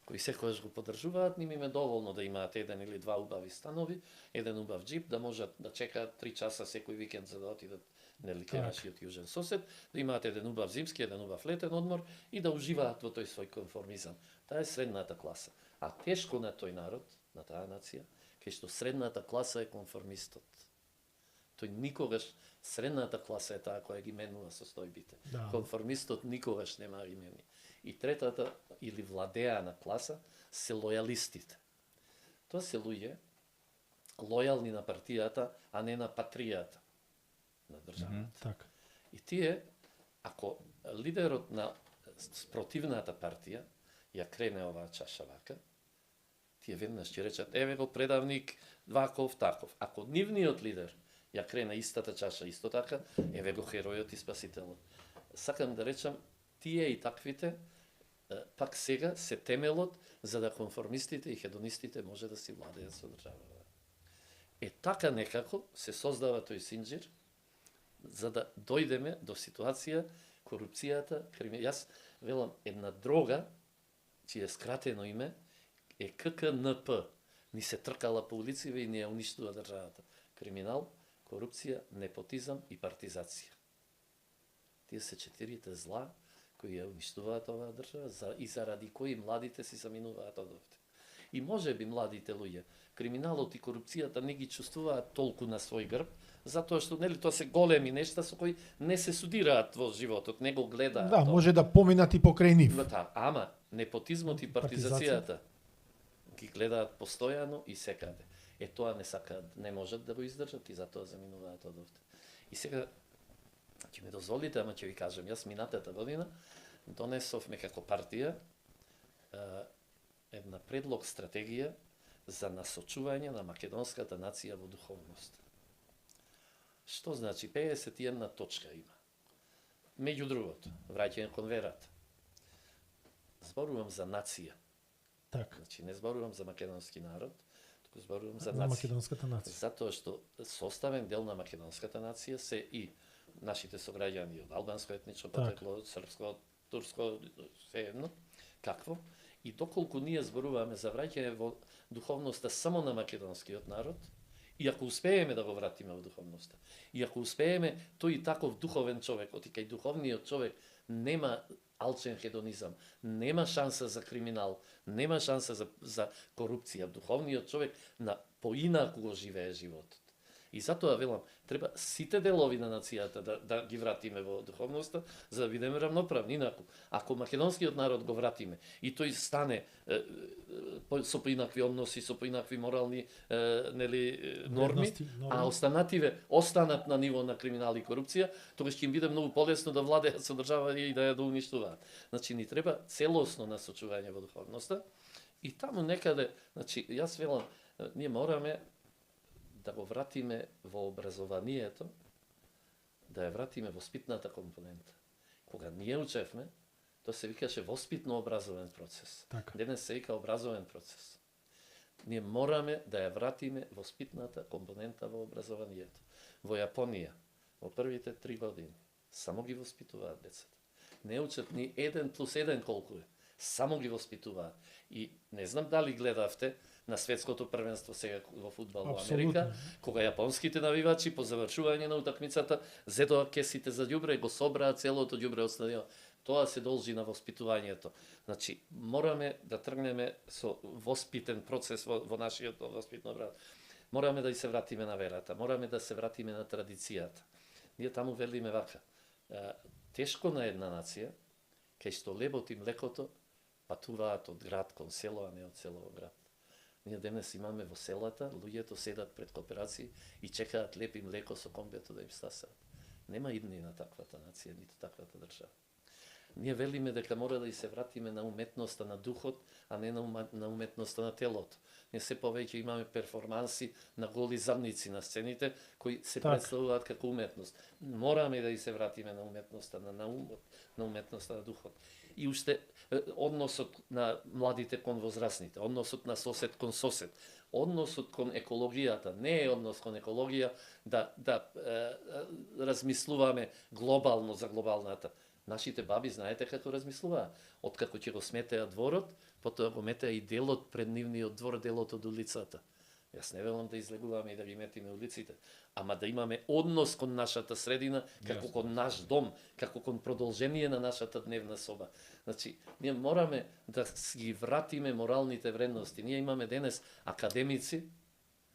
кои секојаш го поддржуваат, ним им е доволно да имаат еден или два убави станови, еден убав джип, да можат да чекаат 3 часа секој викенд за да отидат нели кај нашиот јужен сосед, да имаат еден убав зимски, еден убав летен одмор и да уживаат во тој свој конформизам. Таа е средната класа. А тешко на тој народ, на таа нација, кај што средната класа е конформистот. Тој никогаш, средната класа е таа која ги менува состојбите. Да. Конформистот никогаш нема ги мени. И третата, или владеана класа, се лојалистите. Тоа се луѓе лојални на партијата, а не на патријата на државата. Така. И тие, ако лидерот на спротивната партија ја крене оваа чаша вака, тие веднаш ќе речат, еве го предавник ваков таков. Ако нивниот лидер ја крене истата чаша исто така, еве го херојот и спасителот. Сакам да речам, тие и таквите пак сега се темелот за да конформистите и хедонистите може да си владеат со државата. Така некако се создава тој синџир за да дојдеме до ситуација корупцијата, јас велам една дрога, чие скратено име е ККНП. Ни се тркала по улиците и ни ја уништува државата. Криминал, корупција, непотизам и партизација. Тие се 4 зла кои ја уништуваат оваа држава и заради кои младите си заминуваат одовде. И може би младите луѓе, криминалот и корупцијата не ги чувствуваат толку на свој грб, затоа што нели тоа се големи нешта со кои не се судираат во животот, не го гледаат. Да, може да поминат и покрај нив. Ама непотизмот и партизацијата ги гледаат постојано и секаде. Тоа не сакаат, не можат да го издржат и затоа заминуваат одовде. И сега ќе ми дозволите, ама ќе ви кажам, јас минатата година донесовме како партија една предлог стратегија за насочување на македонската нација во духовност. Што значи 51 точка има? Меѓу другото, враќање кон верата. Зборувам за нација. Так. Значи не зборувам за македонски народ, туку зборувам за На нација. македонската нација. Затоа што составен дел на македонската нација се и нашите сограѓани од албанско етничко потрекло, српско, турско, се едно, какво? И доколку ние зборуваме за враќање во духовноста само на македонскиот народ, и ако успееме да го вратиме во духовноста, и ако успееме тој и таков духовен човек, оти кај духовниот човек нема алчен хедонизам, нема шанса за криминал, нема шанса за корупција, духовниот човек на поинаку го живее животот. И затоа велам, треба сите делови на нацијата да ги вратиме во духовноста, за да бидеме равноправни. Инаку, ако македонскиот народ го вратиме и тој стане со поинакви односи, со поинакви морални норми, а останативе останат на ниво на криминал и корупција, тогаш ќе им биде многу полесно да владеат со држава и да ја уништуваат. Значи, ни треба целосно насочување во духовноста и таму некаде, значи, јас велам, ние мораме да го вратиме во образованието, да ја вратиме воспитната компонента. Кога ние учевме, тоа се викаше воспитно-образовен процес. Така. Денес се вика образовен процес. Ние мораме да ја вратиме воспитната компонента во образованието. Во Јапонија, во првите 3 години, само ги воспитуваат децата. Не учат ни 1+1 колку е. Само ги воспитуваат. И не знам дали гледавте на светското првенство сега во фудбал во Америка, кога јапонските навивачи по завршување на утакмицата зедоа кесите за ѓубре и го собраа целото ѓубре од стадионот. Тоа се должи на воспитувањето. Значи, мораме да тргнеме со воспитен процес во нашиот воспитно брат. Мораме да се вратиме на верата, мораме да се вратиме на традицијата. Ние таму велиме вака. Тешко на една нација, кај што лебот и млекото патуваат од град кон село, а не од село во град. Ние денес имаме во селата, луѓето седат пред кооперации и чекаат леп и млеко со комбето да им стасаат. Нема идни на таквата нација, ниту таквата држава. Ние велиме дека мора да и се вратиме на уметноста на духот, а не на уметноста на телото. Ние се повеќе имаме перформанси на голи замници на сцените кои се представуваат како уметност. Мораме да и се вратиме на уметноста на умот, на уметноста на духот. И уште односот на младите кон возрастните, односот на сосед кон сосед, односот кон екологијата, не е однос кон екологија да размислуваме глобално за глобалната. Нашите баби знаете како размислуваат. Откако ќе го сметеа дворот, потоа го метеа и делот пред нивниот двор, делот од улицата. Јас не велам да излегуваме и да ги метиме улиците, ама да имаме однос кон нашата средина, како кон наш дом, како кон продолжение на нашата дневна соба. Значи, ние мораме да ги вратиме моралните вредности. Ние имаме денес академици,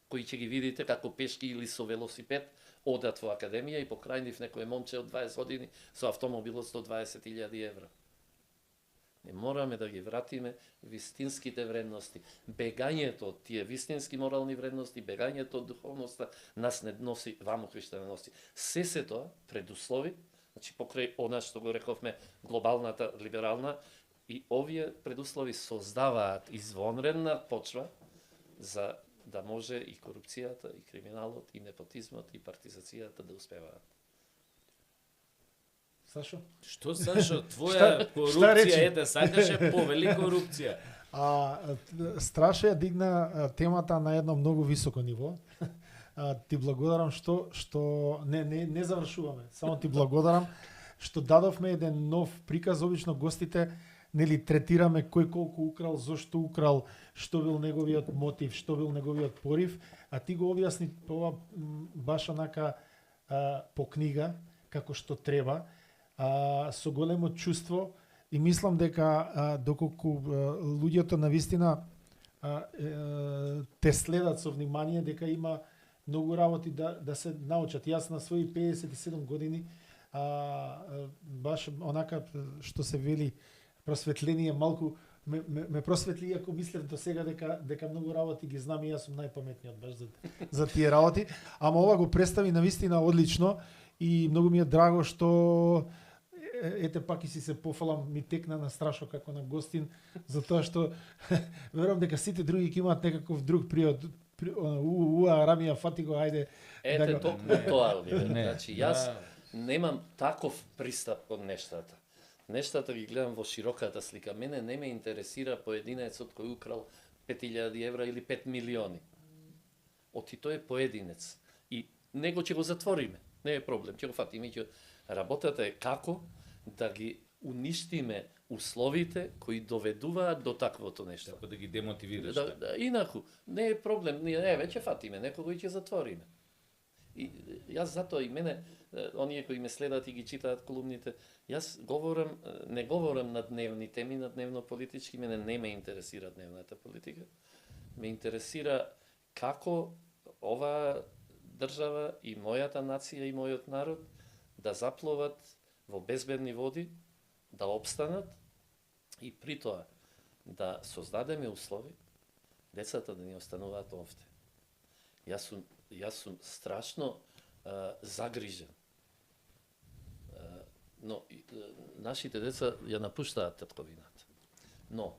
кои ќе ги видите како пешки или со велосипед, одат во академија и покрај нив некој момче од 20 години со автомобил од 120.000 евра. Не мораме да ги вратиме вистинските вредности. Бегањето од тие вистински морални вредности, бегањето од духовноста нас не носи ваму кој што не носи. Се тоа предуслови, значи покрај она што го рековме глобалната либерална, и овие предуслови создаваат извонредна почва за да може и корупцијата, и криминалот, и непотизмот, и партизацијата да успеваат. Сашо? Што, Сашо? Твоја корупција ете, сакаше повели корупција. Страшно ја дигна темата на едно многу високо ниво. Ти благодарам што не завршуваме. Само ти благодарам што дадовме еден нов приказ. Обично гостите нели третираме кој колку украл, зошто украл, што бил неговиот мотив, што бил неговиот порив, а ти го објасни ова баш онака по книга, како што треба, со големо чувство, и мислам дека доколку луѓето навистина те следат со внимание, дека има многу работи да се научат. Јас на своји 57 години баш онака што се вели просветление малку ме просветли, ако мислев до сега дека многу работи ги знам и јас сум најпаметниот баш за тие работи, ама ова го представи навистина одлично и многу ми е драго што ете пак и си се пофалам, ми текна на страшно како на гостин, затоа што верувам дека сите други ќе имаат некаков друг приод. Рамија фатиго, ајде. Ете токму тоа, значи јас немам таков пристап кон нештата. Нештата ги гледам во широката слика. Мене не ме интересира поединецот кој украл 5000 евра или 5 милиони. Оти тој е поединец. И него ќе го затвориме. Не е проблем, ќе го фатиме. Работата е како да ги уништиме условите кои доведуваат до таквото нешто. Како да ги демотивираш. Инаку, не е проблем, ние веќе фатиме, некого и ќе затвориме. И јас затоа и мене, оние кои ме следат и ги читаат колумните, јас не говорам на дневни теми, на дневно политички, мене не ме интересира дневната политика. Ме интересира како ова држава и мојата нација и мојот народ да запловат во безбедни води, да обстанат и при тоа да создадеме услови децата да ни остануваат овде. Јас сум страшно загрижен. Но нашите деца ја напуштаат татковината. Но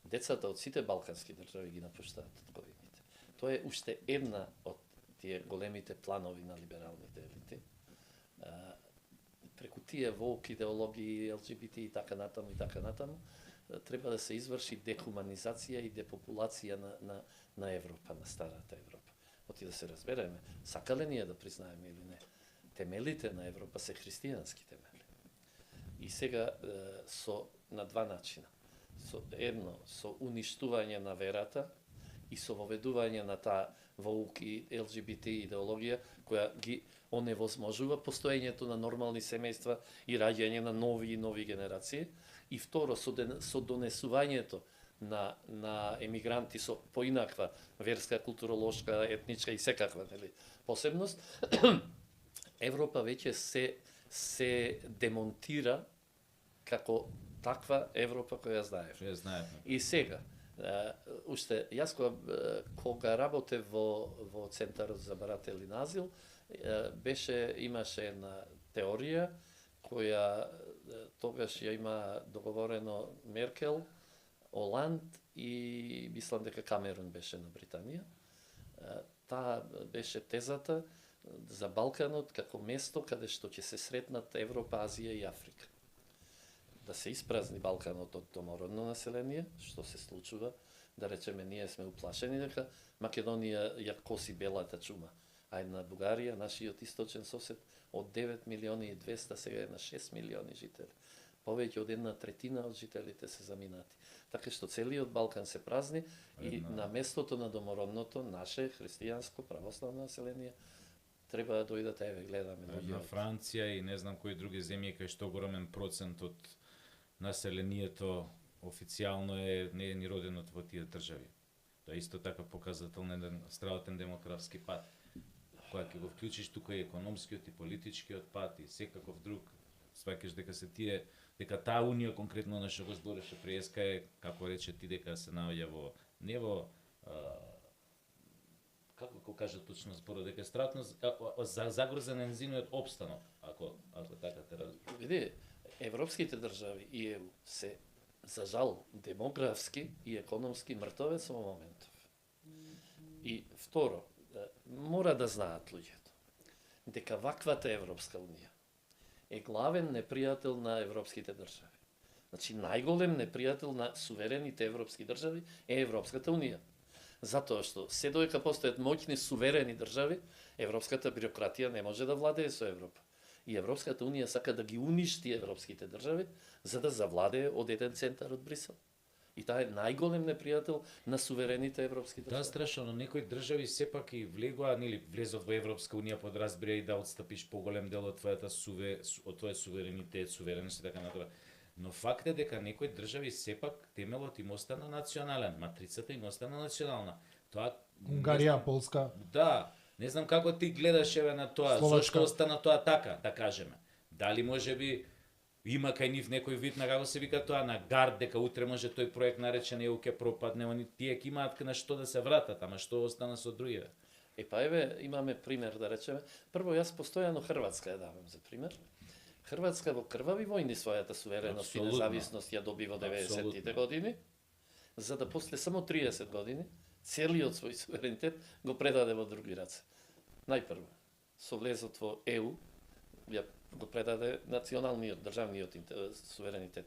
децата од сите балкански држави ги напуштаат татковините. Тоа е уште една од тие големите планови на либералните елити. Преку тие волк идеологии, ЛГБТ и така натаму, треба да се изврши дехуманизација и депопулација на Европа, на старата Европа. Оти да се разбереме, сакале ние да признаеме или не, темелите на Европа се христијански темели. И сега на два начина. Со уништување на верата и со воведување на таа волк и ЛГБТ идеологија која ги оневозможува постоењето на нормални семејства и раѓање на нови и нови генерации. И второ, со донесувањето на емигранти со поинаква верска, културолошка, етничка и секаква посебност, Европа веќе се демонтира како таква Европа која знаеме. И сега, уште јас кога работев во Центарот за барател и назил, имаше една теорија која тогаш ја има договорено Меркел, Оланд и мислам дека Камерун беше на Британија. Таа беше тезата за Балканот како место каде што ќе се сретнат Европа, Азија и Африка. Да се испразни Балканот од домородно население, што се случува, да речеме ние сме уплашени дека Македонија ја коси белата чума. А една Бугарија, нашиот источен сосед, од 9 милиони и 200 сега е на 6 милиони жители. Повеќе од 1/3 од жителите се заминати. Така што целиот Балкан се празни и на местото на домородното, наше христијанско православно население, треба да дојдат, еве, гледаме. На Франција и не знам кои други земји кај што огромен процент од населението официјално не е ни родено во тие држави. Тоа исто така показател на еден страватен демографски пат. Кога ќе го вклучиш тука и економскиот и политичкиот пат и секаков друг, сваќаш дека таа унија конкретно на што го збореше преска е, како рече ти, дека се наоѓа како го кажа точно зборот, дека е стратно загрозен на незиниот опстанок, ако така те разбира. Види, европските држави и ЕУ се, за жал, демографски и економски мртовец во моментов. И второ, мора да знаат луѓето дека ваквата Европска унија е главен непријател на европските држави. Значи, најголем непријател на суверените европски држави е Европската унија. Затоа што се додека постојат моќни суверени држави, европската бирократија не може да владее со Европа. И Европската унија сака да ги уништи европските држави, за да завладее од еден центар од Брисел. И таа е најголем непријател на суверените европски држави. Тоа страшно, но некои држави сепак и влегоа, нели влезот во Европска унија под разбира и да отстапиш поголем дел од твојата од твојот суверенитет, сувереност и така натаму. Но факт е дека некои држави сепак темелот им остана национален, матрицата им остана национална. Тоа Унгарија, Полска. Да, не знам како ти гледаш еве на тоа, Словачка. зошто остана тоа така, да кажеме. Дали можеби има кај нив некој вид на како се вика тоа на гард, дека утре може тој проект наречен ЕУ ќе пропадне, они тие ќе имаат на што да се вратат, ама што остана со другите? Па еве имаме пример да речеме. Прво јас постојано Хрватска ја давам за пример. Хрватска во крвави војни својата сувереност и независност ја доби во 90-тите години, за да после само 30 години целиот свој суверенитет го предаде во други раце. Најпрво, со влезот во ЕУ, ја го предаде националниот, државниот суверенитет.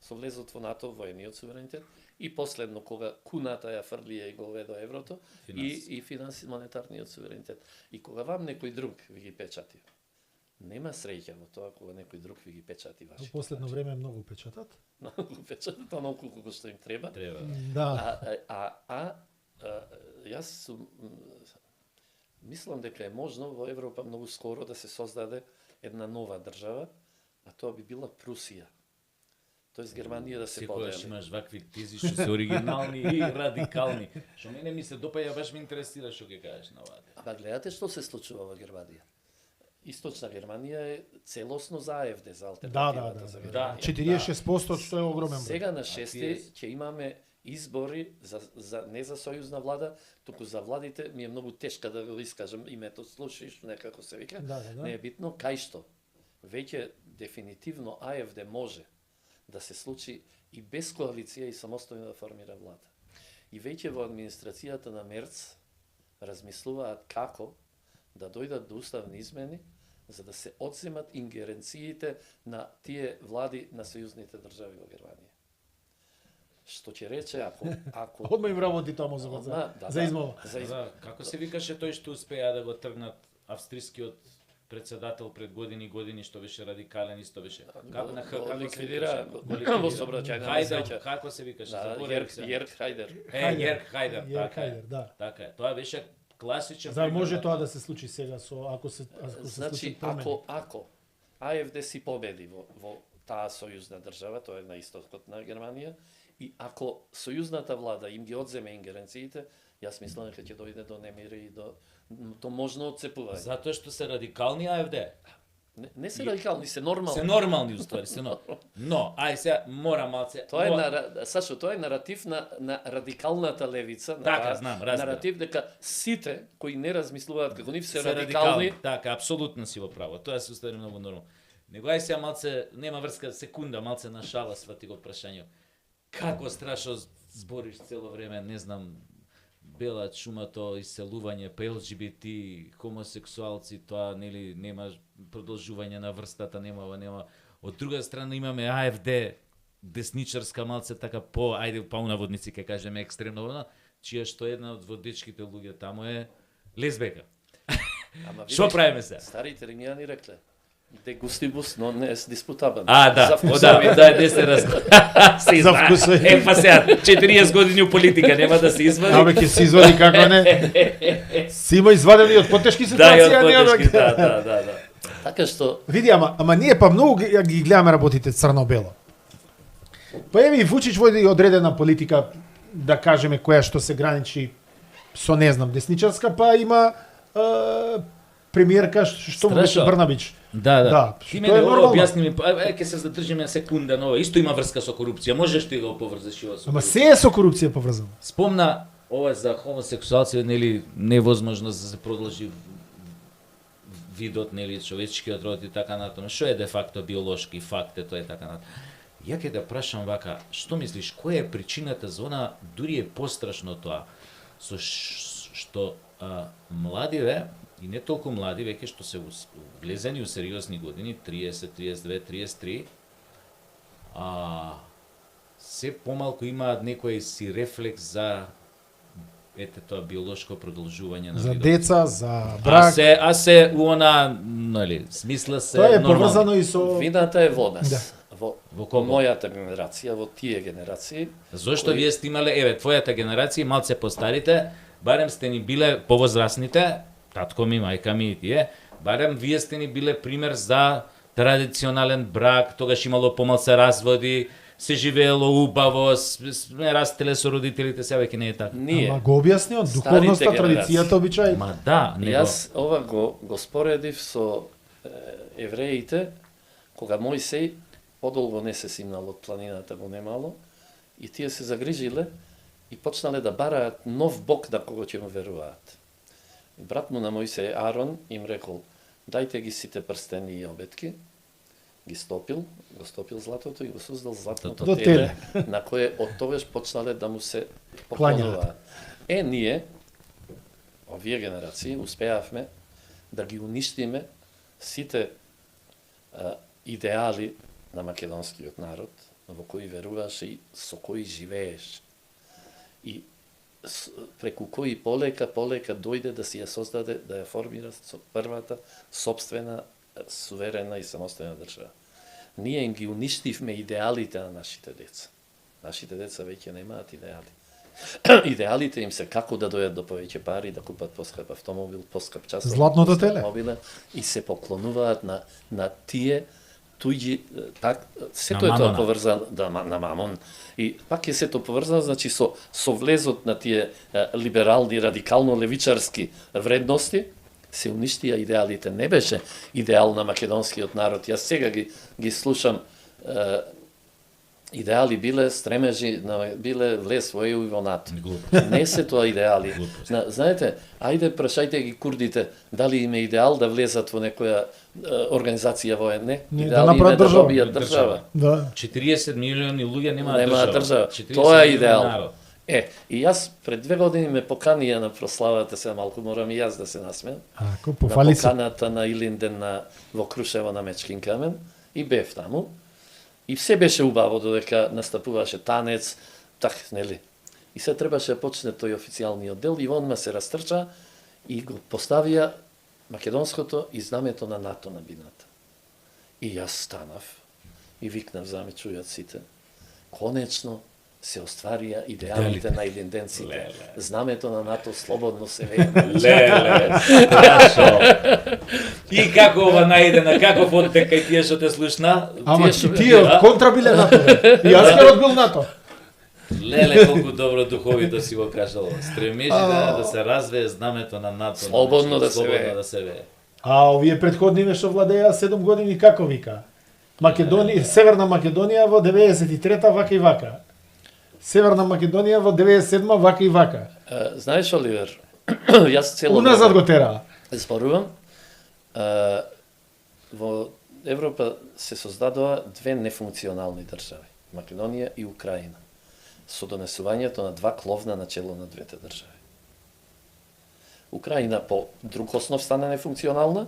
Со влезот во НАТО, воениот суверенитет, и последно, кога куната ја фрлија и го уведо еврото, и монетарниот суверенитет. И кога вам некој друг ви ги печати, нема среќа во тоа кога некој друг ви ги печати вашите. Во последно време многу печатат. Многу печатат, онолку колку што им треба. Да. Јас мислам дека е можно во Европа многу скоро да се создаде една нова држава, а тоа би била Прусија. Тоест Германија да се подели. Секогаш имаш вакви тези што се оригинални и радикални. Што мене ми се допаѓа, баш ме интересира што ќе кажеш на ова. Ама гледате што се случува во Германија. Источна Германија е целосно за АФД, за алтернативата за Германија. 46% што е огромен број. Сега на 6 ќе имаме избори не за сојузна влада, туку за владите. Ми е многу тешка да го искажам името, слушаш некако се вика. Не е битно кај што. Веќе дефинитивно АФД може да се случи и без коалиција и самостојно да формира влада. И веќе во администрацијата на Мерц размислуваат како да дојдат до уставни измени за да се одземат ингеренциите на тие влади на сојузните држави во Германија. Што ќе рече ако Одма им работи тоа мозокот за измова. Како се викаше тој што успеа да го тргнат австрискиот председател пред години и години што беше радикален и што беше како ликвидира во сообраќајна како се викаше Јерг Хајдер. Јерг Хајдер, да. Така е. Тоа беше класичен. Зар може тоа да се случи сега ако се случи промени? Ако АФД си победи во таа сојузна држава, тоа е на истокот на Германија, и ако сојузната влада им ги одземе ингеренциите, јас мислам дека ќе дојде до немири и до можно отцепување. Затоа што се радикални АФД. Не се радикални, се нормални. Се нормални уствари, се нормални. Но, ај сега мора малце. Тоа е Сашо, тоа е наратив на радикалната левица, така, знам, наратив дека сите кои не размислуваат како нив се радикални. Така, апсолутно си во право. Тоа се уствари многу нормално. Него ај сега малце нема врска секунда, малце на шала свати го прашање. Како страшно збориш цело време, не знам, бела чумато, иселување, па ЛГБТ, хомосексуалци, тоа нели нема продолжување на врстата, нема. Од друга страна имаме АФД, десничарска малце така ајде па наводници ќе кажеме екстремно, чија што една од водечките луѓе таму е лесбека. Што правиме се? Старите римјани рекле de gustibus non est disputaban. Да, не се се За вкусови. Па сега 40 години у политика нема да се извади. Абе ќе се извади како не. Си има извадени од потешки ситуации, да. Така што види, ама ние па многу ги гледаме работите црно-бело. Па еве и Вучич води одредена политика, да кажеме која што се граничи со не знам десничарска, па има премиерка што му беше Брнабич. Да. Ти мене објасни ми, ќе се задржиме секунда, но исто има врска со корупција. Можеш ти да го поврзеш ова со? Ама се е со корупција поврзано. Спомна ова за хомосексуалци, нели невозможност да се продолжи видот, нели човечкиот род и така натаму. Што е де факто биолошки факт е тоа и така натаму. Ја ќе да прашам вака, што мислиш, која е причината за она, дури е пострашно тоа, со што младиве и не толку млади, веќе што се влезени у сериозни години, 30, 32, 33, се помалку имаат некој си рефлекс за ете тоа биолошко продолжување на За видот. деца, за брак. А се уона, нали, смисла се Тоа е нормално. поврзано и со Видата е во нас. Да. Во кого? мојата генерација, во тие генерации. Зошто вие сте имале, еве, твојата генерација, малце постарите, барем сте ни биле повозрасните, татко ми, мајка ми и тие, барем вие сте ни биле пример за традиционален брак, тогаш имало помалце разводи, се живеело убаво, сме растеле со родителите, сега веќе не е така. Ние, Ама го објасни од духовноста, старите традицијата, обичај. Ма да, него... Јас ова го споредив со евреите, кога Мојсей подолго не се симнал од планината во немало, и тие се загрижиле и почнале да бараат нов бог на кого ќе му веруваат. Брат му на Мојсей Арон им рекол: дајте ги сите прстени и обетки, ги стопил, го стопил златото и го создал златното До теле, на кое од тогаш почнале да му се поклонуваат. Ние, овие генерации, успеавме да ги уништиме сите идеали на македонскиот народ, во кои веруваше и со кои живееш. И преку кои полека дојде да си ја создаде, да ја формира со првата собствена, суверена и самостојна држава. Ние им ги уништивме идеалите на нашите деца. Нашите деца веќе немаат идеали. Идеалите им се како да дојдат до повеќе пари, да купат поскап автомобил, поскап часовник, Златното теле. мобилен, и се поклонуваат на тие туѓи, так, сето На е тоа мамона. поврзано на мамон. И пак е сето поврзано, значи со влезот на тие либерални, радикално левичарски вредности, се уништија идеалите. Не беше идеал на македонскиот народ. Јас сега ги слушам, идеали биле стремежи, биле влез во ЕУ и во НАТО. Не се тоа идеали. Знаете, ајде прашајте ги курдите дали им е идеал да влезат во некоја организација воен. Не, Не, да идеал им е направат да држава. добијат држава. Да. 40 милиони луѓе немаат Немаат држава. 40 Тоа е милиони идеал. народ. И јас пред 2 години ме поканија на прославата, сега малку морам и јас да се насмеам. Ако На пофали се. поканата на Илинден во Крушево на Мечкин камен и бев таму. И се беше убаво додека настапуваше танец, так, нели? И се требаше да почне тој официјалниот дел и онма се растрча и го поставија македонското и знамето на НАТО на бината. И јас станав и викнав, зами чујат сите, конечно се остварија идеалите на илинденците. Знамето на НАТО слободно се вее. Леле, страшно. И како ова најдена, како фотека и тие што те слушна? Ама Тие што- тие од контра биле НАТО. И јас керот бил НАТО. Леле, колку добро духовито си го кажало. Стремежи да се развее знамето на НАТО. Слободно да се слободно вее. да се вее. А овие претходниве што владеа 7 години како вика? Македонија, Северна Македонија во 93-та вака и вака. Северна Македонија во 97-ма вака и вака. Знаеш, Оливер, јас цело Уназад го тераа. зборувам, во Европа се создадоа две нефункционални држави, Македонија и Украина, со донесувањето на два кловна начело на двете држави. Украина по друг основ стана нефункционална,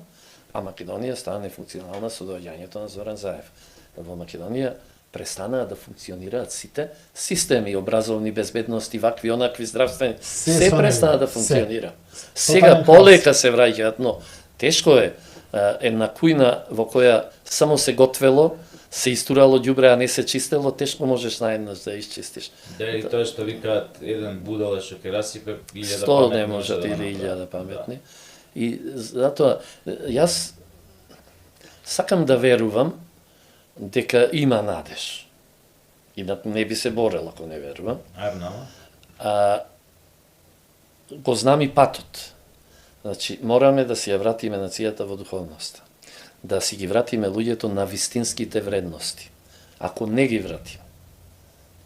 а Македонија стана нефункционална со доаѓањето на Зоран Заев. Во Македонија престанаа да функционираат сите системи, образовни, безбедности, вакви, онакви, здравствени, се со престана него, да функционира. се. Сега Тотален полека се враќаат, но тешко е една кујна во која само се готвело, се истурало ѓубре, а не се чистело, тешко можеш наеднаш да изчистиш. Да, и тоа што викаат еден будала што ќе расипе 1000 100 паметни не можат да или направи. 1000 паметни. И затоа јас сакам да верувам дека има надеж. И да не би се борел ако не верувам. Арно. Го знам и патот. Значи, мораме да си ја вратиме нацијата во духовноста. Да си ги вратиме луѓето на вистинските вредности. Ако не ги вратиме,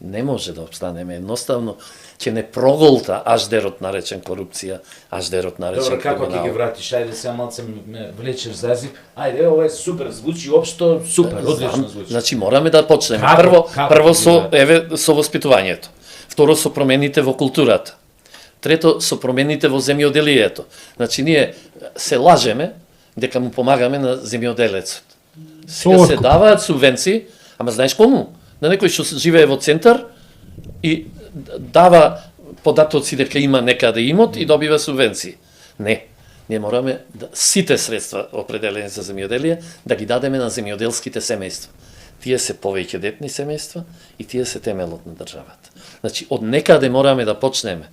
не може да обстанеме. Едноставно, ќе не проголта аждерот наречен корупција, аждерот наречен Добро, како ќе ги криминал. вратиш? Ајде сега малце ме влечеш за език. Ајде, ова е супер, звучи општо супер, одлично звучи. Значи, мораме да почнеме. Како Прво ги со, вратиш? еве, со воспитувањето. Второ, со промените во културата. Трето, со промените во земјоделието. Значи, ние се лажеме дека му помагаме на земјоделецот. Сега се откуп. даваат субвенции, ама знаеш кому? На некој што живее во центар и дава податоци дека има некаде имот и добива субвенции. Не. Ние мораме сите средства определени за земјоделие да ги дадеме на земјоделските семејства. Тие се повеќе детни семејства и тие се темелот на државата. Значи, од некаде мораме да почнеме.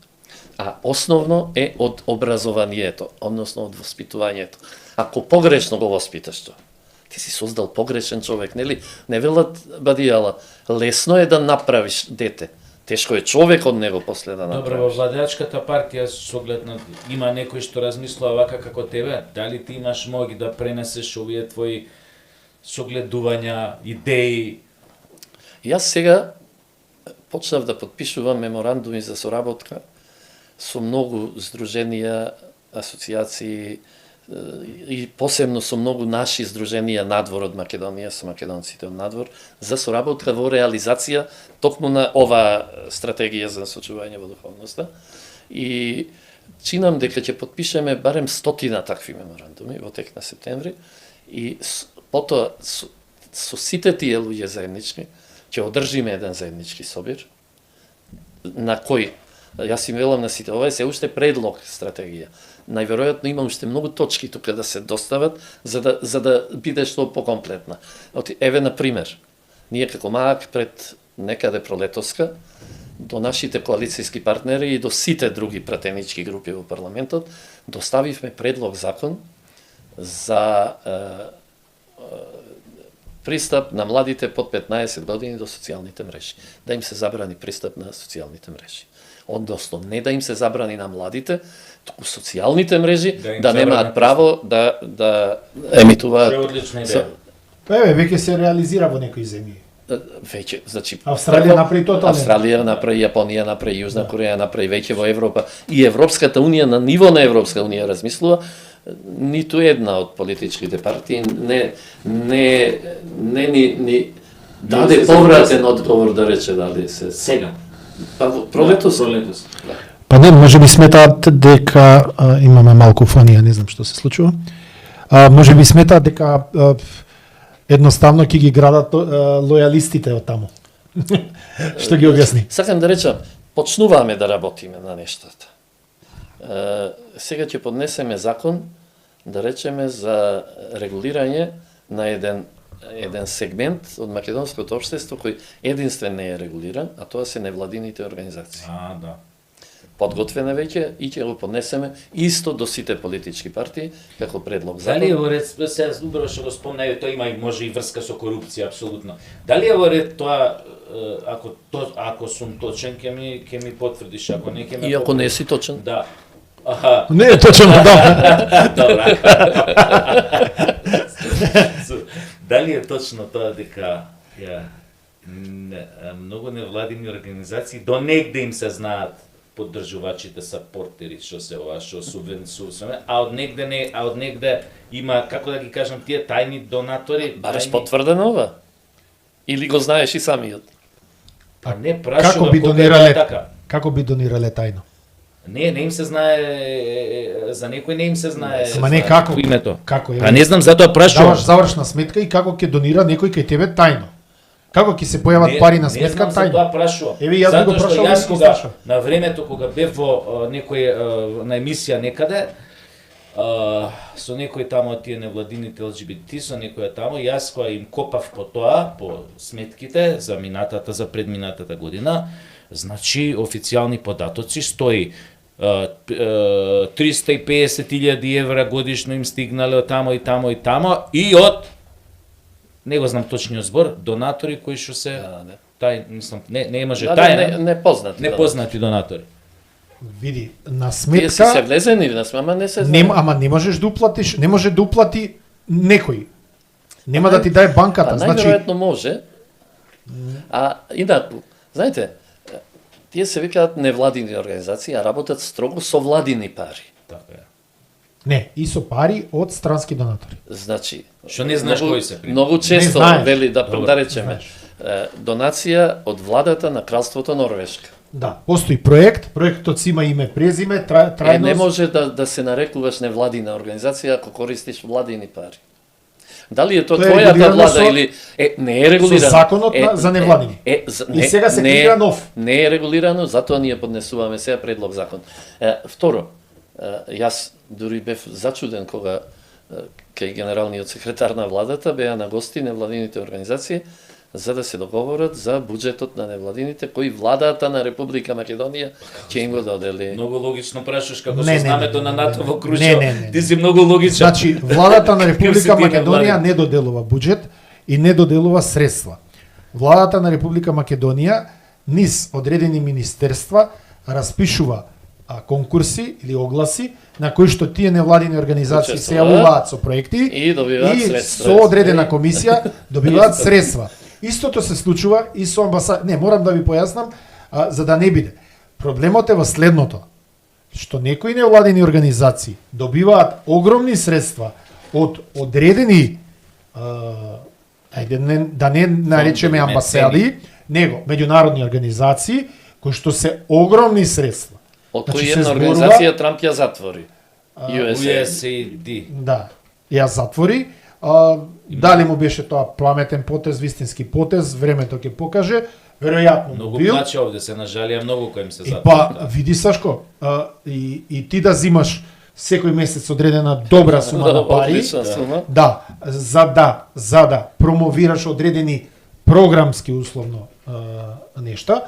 А основно е од образованието, односно од воспитувањето. Ако погрешно го воспиташ тоа, ти си создал погрешен човек, нели? Не велат бадијала, лесно е да направиш дете. Тешко е човек од него после да направиш. Добро, во владеачката партија со оглед на има некој што размислува вака како тебе, дали ти имаш моги да пренесеш овие твои согледувања, идеи? Јас сега почнав да подпишувам меморандуми за соработка со многу здруженија, асоциации и посебно со многу наши здруженија надвор од Македонија, со македонците од надвор, за соработка во реализација токму на ова стратегија за насочување во духовноста. И чинам дека ќе подпишеме барем 100 такви меморандуми во тек на септември и потоа со сите тие луѓе заеднички ќе одржиме еден заеднички собир на кој јас им велам на сите, ова е се уште предлог стратегија. Најверојатно има уште многу точки тука да се достават за да биде што покомплетна. Еве на пример, ние како МААК пред некаде пролетоска до нашите коалицијски партнери и до сите други пратенички групи во парламентот доставивме предлог закон за пристап на младите под 15 години до социјалните мрежи. Да им се забрани пристап на социјалните мрежи. Односно, не да им се забрани на младите, туку социјалните мрежи да немаат право да емитуваат. Што е одлична идеја. Еве, веќе се реализира во некои земји. Веќе, значи Австралија направи тотално. Австралија направи, Јапонија направи, Јужна Кореја направи, веќе во Европа и Европската унија на ниво на Европска унија размислува. Ниту една од политичките партии не ни даде повратен одговор да рече дали се Сега. Па пролетос. Да. Па не, може би сметаат дека имаме малку фонија, не знам што се случува. Може би сметаат дека едноставно ќе ги градат лојалистите од таму. Што ги објасни? Сакам да речам, почнуваме да работиме на нештата. Сега ќе поднесеме закон, да речеме, за регулирање на еден сегмент од македонското општество кој единствен не е регулиран, а тоа се невладините организации. Да. Подготвена веќе и ќе го поднесеме исто до сите политички партии како предлог закон. Дали е во ред, се убаво што го спомнав, тоа има и може и врска со корупција апсолутно. Дали е во ред тоа ако сум точен ќе ми потврдиш, ако не ќе ме. И ако не си точен? Да. Аха. Не е точно, да. Добра. Дали е точно тоа дека многу невладини организации до негде им се знаат поддржувачите, сапортери, што се ова, што субвенција, а од негде има, како да ги кажам, тие тајни донатори. Бареш потврдено ова? Или го знаеш и самиот? Па не прашувам Како би кога донирале? е така. Како би донирале тајно? Не им се знае, за некој не им се знае. Ама не како? Името. Како е? Па не знам, затоа прашувам. Даваш завршна сметка и како ќе донира некој кај тебе тајно? Како ќе се појават пари на сметка тајно? тајно? Не знам, затоа прашувам. Еве јас го прашувам. Јас кога на времето кога бев во некој на емисија некаде со некој тамо од тие невладините ЛГБТ, со некоја тамо, јас кога им копав по тоа, по сметките за минатата, за предминатата година, значи официјални податоци стои 350.000 евра годишно им стигнале од тамо и тамо и тамо и од не го знам точниот збор, донатори кои што се тај, мислам, не може тајна. Непознати донатори. Види, на Тие се сметка влезени на ама не се знае. ама не можеш да уплатиш, не може да уплати некој. Нема да ти даде банката, значи Најверојатно може. А инаку, знаете, тие се викаат невладини организации, а работат строго со владини пари. Така е. не, и со пари од странски донатори. Значи, Што не знаеш кој се прима. многу често знаеш. вели Добро, да речеме донација од владата на кралството Норвешка. Да, постои проектот си има име, презиме, трајност. Не може да се нарекуваш невладина организација ако користиш владини пари. Дали е то Тоа е твојата регулирано влада со- или не е регулирано. со законот за невладини. И сега се креира нов. Не е регулирано, затоа ние поднесуваме сега предлог закон. Второ, јас дури бев зачуден кога кај генералниот секретар на владата беа на гости невладините организации за да се договорат за буџетот на невладините кој владата на Република Македонија ќе им го додели. Многу логично прашаш како Не, со не, знамето не, на не, НАТО не, во не, Крушево. не. Ти си многу логичен. Значи, владата на Република Какви си ти Македонија невладини? не доделува буџет и не доделува средства. Владата на Република Македонија низ одредени министерства распишува конкурси или огласи на кои што тие невладини организации се Учествуваат јавуваат со проекти и добиваат и средства. со одредена комисија добиваат средства. Истото се случува и со амбасада. Не, морам да ви појаснам, за да не биде. Проблемот е во следното, што некои невладини организации добиваат огромни средства од одредени да не наречеме Фондови, амбасади, него меѓународни организации кои што се огромни средства. Од Значи, кој се една зборува- организација Трамп ја затвори. USA. USAID. Да, ја затвори. Дали му беше тоа паметен потез, вистински потез, времето ќе покаже. Веројатно Многу бил. плаче овде се нажалија многу кој им се И затвора. па, види Сашко, и ти да зимаш секој месец одредена добра сума на пари, Одлична сума. да, за да промовираш одредени програмски условно нешта,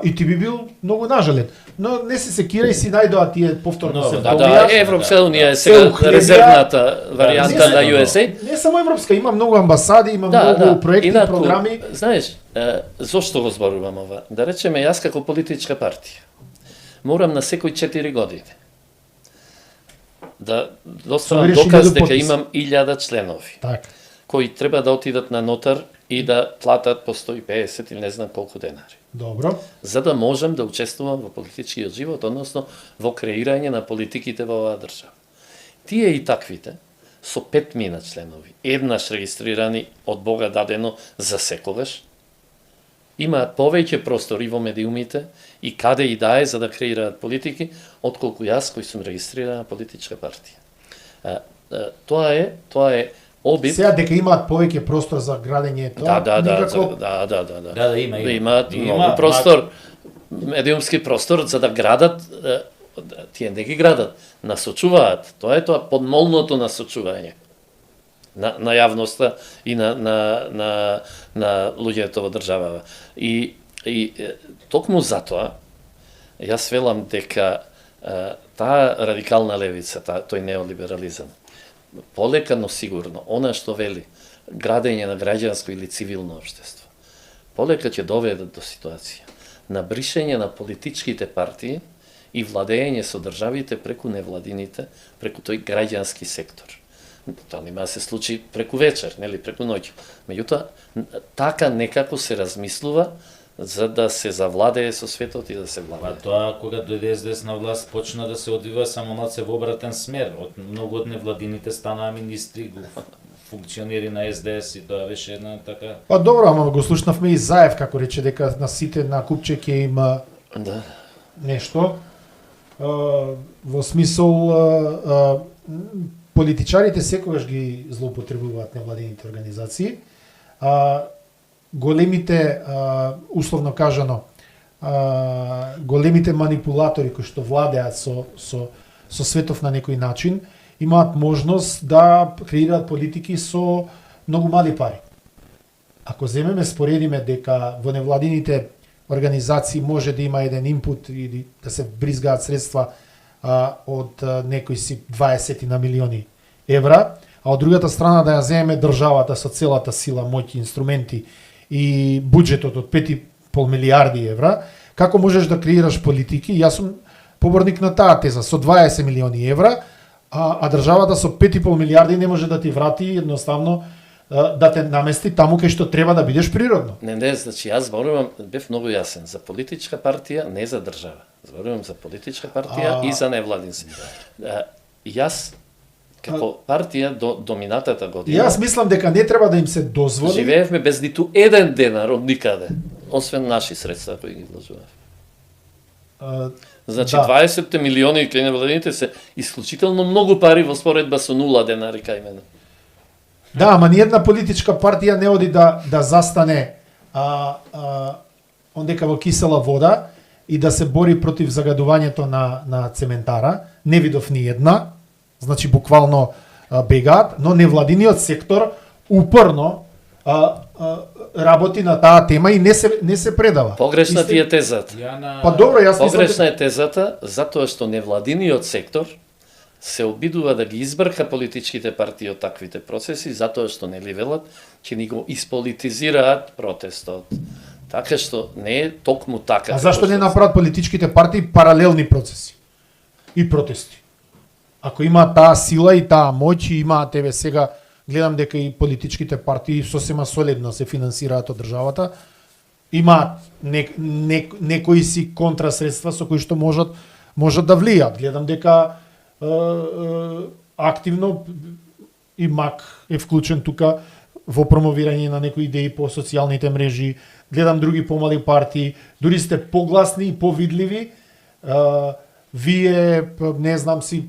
и ти би бил многу нажален. Но не се секира и си најдоа тие повторно Но, се Да, вдобија. Европска унија е Се сега ухлебија. резервната варијанта не на само USA. Не само европска, има многу амбасади, има многу проекти, програми. Знаеш, зошто го зборувам ова? Да речеме, јас како политичка партија морам на секој 4 години да доставам Совериш доказ 1000 дека потписи. имам 1000 членови, Така. кои треба да отидат на нотар и да платат по 150 или не знам колку денари, Добро. за да можам да учествувам во политичкиот живот, односно во креирање на политиките во оваа држава. Тие и таквите, со 5 членови, еднаш регистрирани од Бога дадено за секогаш, имаат повеќе простори во медиумите и каде и да е за да креираат политики, отколку јас кој сум регистрирана политичка партија. Тоа е обид. Сега дека имаат повеќе простор за градење тоа, Да, никако Да, има. Имаат Има, многу простор, медиумски простор за да градат, тие не ги градат, насочуваат. Тоа е тоа подмолното насочување на јавноста и на луѓето во државава. И токму затоа јас велам дека таа радикална левица, тој неолиберализам, полека но сигурно, она што вели градење на граѓанско или цивилно општество, полека ќе доведе до ситуација на бришење на политичките партии и владење со државите преку невладините, преку тој граѓански сектор. Тоа нема да се случи преку вечер, нели, преку ноќ. Меѓутоа, така некако се размислува за да се завладее со светот и да се Па владее. тоа кога дојде СДС на власт почна да се одвива само малце во обратен смер. Од многу од невладините станаа министри, функционери на СДС и тоа беше една така. Па добро, ама го слушнавме и Заев како рече дека на сите на купче ќе има Да. нешто. Во смисол политичарите секогаш ги злоупотребуваат невладините организации. Големите условно кажано големите манипулатори кои што владеат со светов на некој начин имаат можност да креираат политики со многу мали пари. Ако земеме споредиме дека во невладините организации може да има еден инпут или да се бризгаат средства од некои си 20 на милиони евра, а од другата страна да ја земеме државата со целата сила, моќ, инструменти и буџетот од 5,5 милиарди евра, како можеш да креираш политики? Јас сум поборник на таа теза, со 20 милиони евра, а државата со 5,5 милиарди не може да ти врати едноставно да те намести таму кај што треба да бидеш природно. Не, значи јас зборувам, бев многу јасен, за политичка партија, не за држава. Зборувам за политичка партија и за невладинци. Јас како партија до минатата година Јас мислам дека не треба да им се дозволи. живеевме без ниту еден денар од никаде, освен наши средства кои ги вложував. Значи Да. 20 милиони кај невладините се исклучително многу пари во споредба со 0 денари кај мене. Да, ама ниедна политичка партија не оди да застане ондека во кисела вода и да се бори против загадувањето на цементара. Не видов ни една, значи буквално бегаат, но невладиниот сектор упорно работи на таа тема и не се предава. Погрешна ти е тезата. Па добро, јас мислам Погрешна е тезата затоа што невладиниот сектор се обидува да ги избрка политичките партии од таквите процеси, затоа што не ли велат, ќе ни го исполитизираат протестот. Така што не е токму така. А зашто не направат политичките партии паралелни процеси и протести? Ако има таа сила и таа моќ, и имаат еве сега, гледам дека и политичките партии сосема солидно се финансираат од државата, имаат некои си контрасредства со кои што можат да влијат. Гледам дека активно и МАК е вклучен тука во промовирање на некои идеи по социјалните мрежи. Гледам други помали партии, дури сте погласни и повидливи. Вие, не знам си,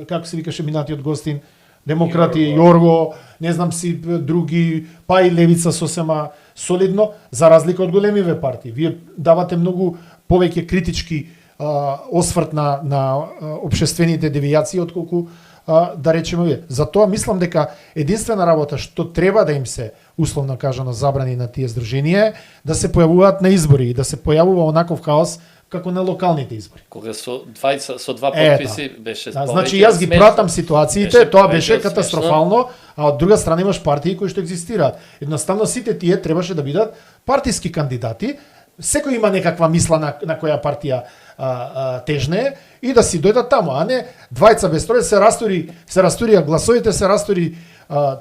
како се викаше минатиот гостин, Демократи, Јорго, не знам си други, па и Левица сосема солидно, за разлика од големиве партии. Вие давате многу повеќе критички осврт на општествените девијации, отколку да речеме вие. Затоа мислам дека единствена работа што треба да им се условно кажано забрани на тие здруженија е да се појавуваат на избори и да се појавува онаков хаос како на локалните избори. Кога со два подписи беше повеќе. Значи јас ги пратам ситуациите, тоа беше катастрофално, а од друга страна имаш партии кои што екзистираат. Едноставно сите тие требаше да бидат партиски кандидати. Секој има некаква мисла на која партија тежне и да си дојдат таму, а не двајца без тројца се растури гласовите, се растури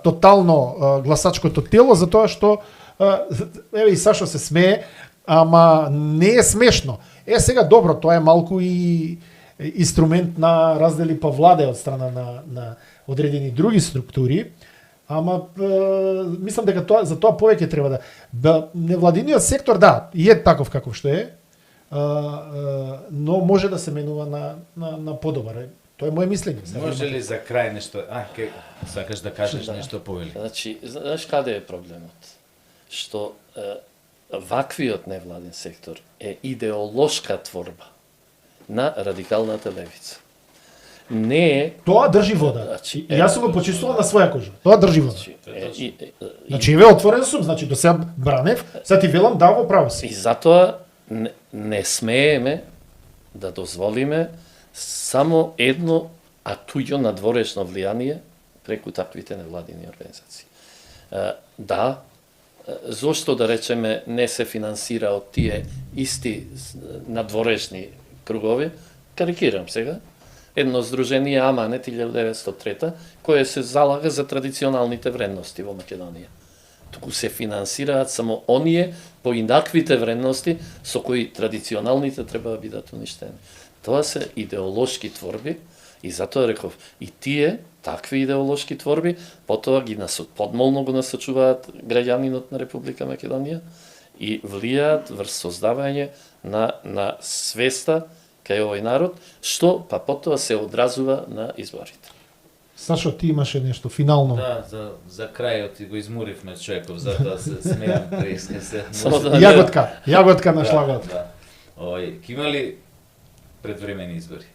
тотално гласачкото тело, затоа што еве и Сашо се смее, ама не е смешно. Сега добро, тоа е малку и инструмент на раздели па владе од страна на одредени други структури, ама мислам дека за тоа повеќе треба да невладиниот сектор е таков каков што е, но може да се менува на подобар. Тоа е моје мислење. Може ли за крај нешто? Сакаш да кажеш нешто повели? Значи, знаеш каде е проблемот? Што ваквиот невладен сектор е идеолошка творба на радикалната левица. Не е... Тоа држи вода. Јас сум го почувствувал на своја кожа. Тоа држи вода. Значи, еве отворен сум, значи до сега бранев, сега ти велам да во право си. И затоа не смееме да дозволиме само едно, а туѓо надворешно влијание преку таквите невладини организации. Зошто да речеме не се финансира од тие исти надворешни кругови? Карикирам сега. Едно здружение Аманет 1903 кое се залага за традиционалните вредности во Македонија. Туку се финансираат само оние поинаквите вредности со кои традиционалните треба да бидат уништени. Тоа се идеолошки творби и затоа реков и тие такви идеолошки творби потоа ги подмолно го насочуваат граѓанинот на Република Македонија и влијаат врз создавање на свеста кај овој народ, што па потоа се одразува на изборите. Сашо, ти имаше нешто финално? Да, за крајот го изморивме човеков, затоа се смеам, пресне се. Јаготка на шлагот. Ќе има ли предвремени избори?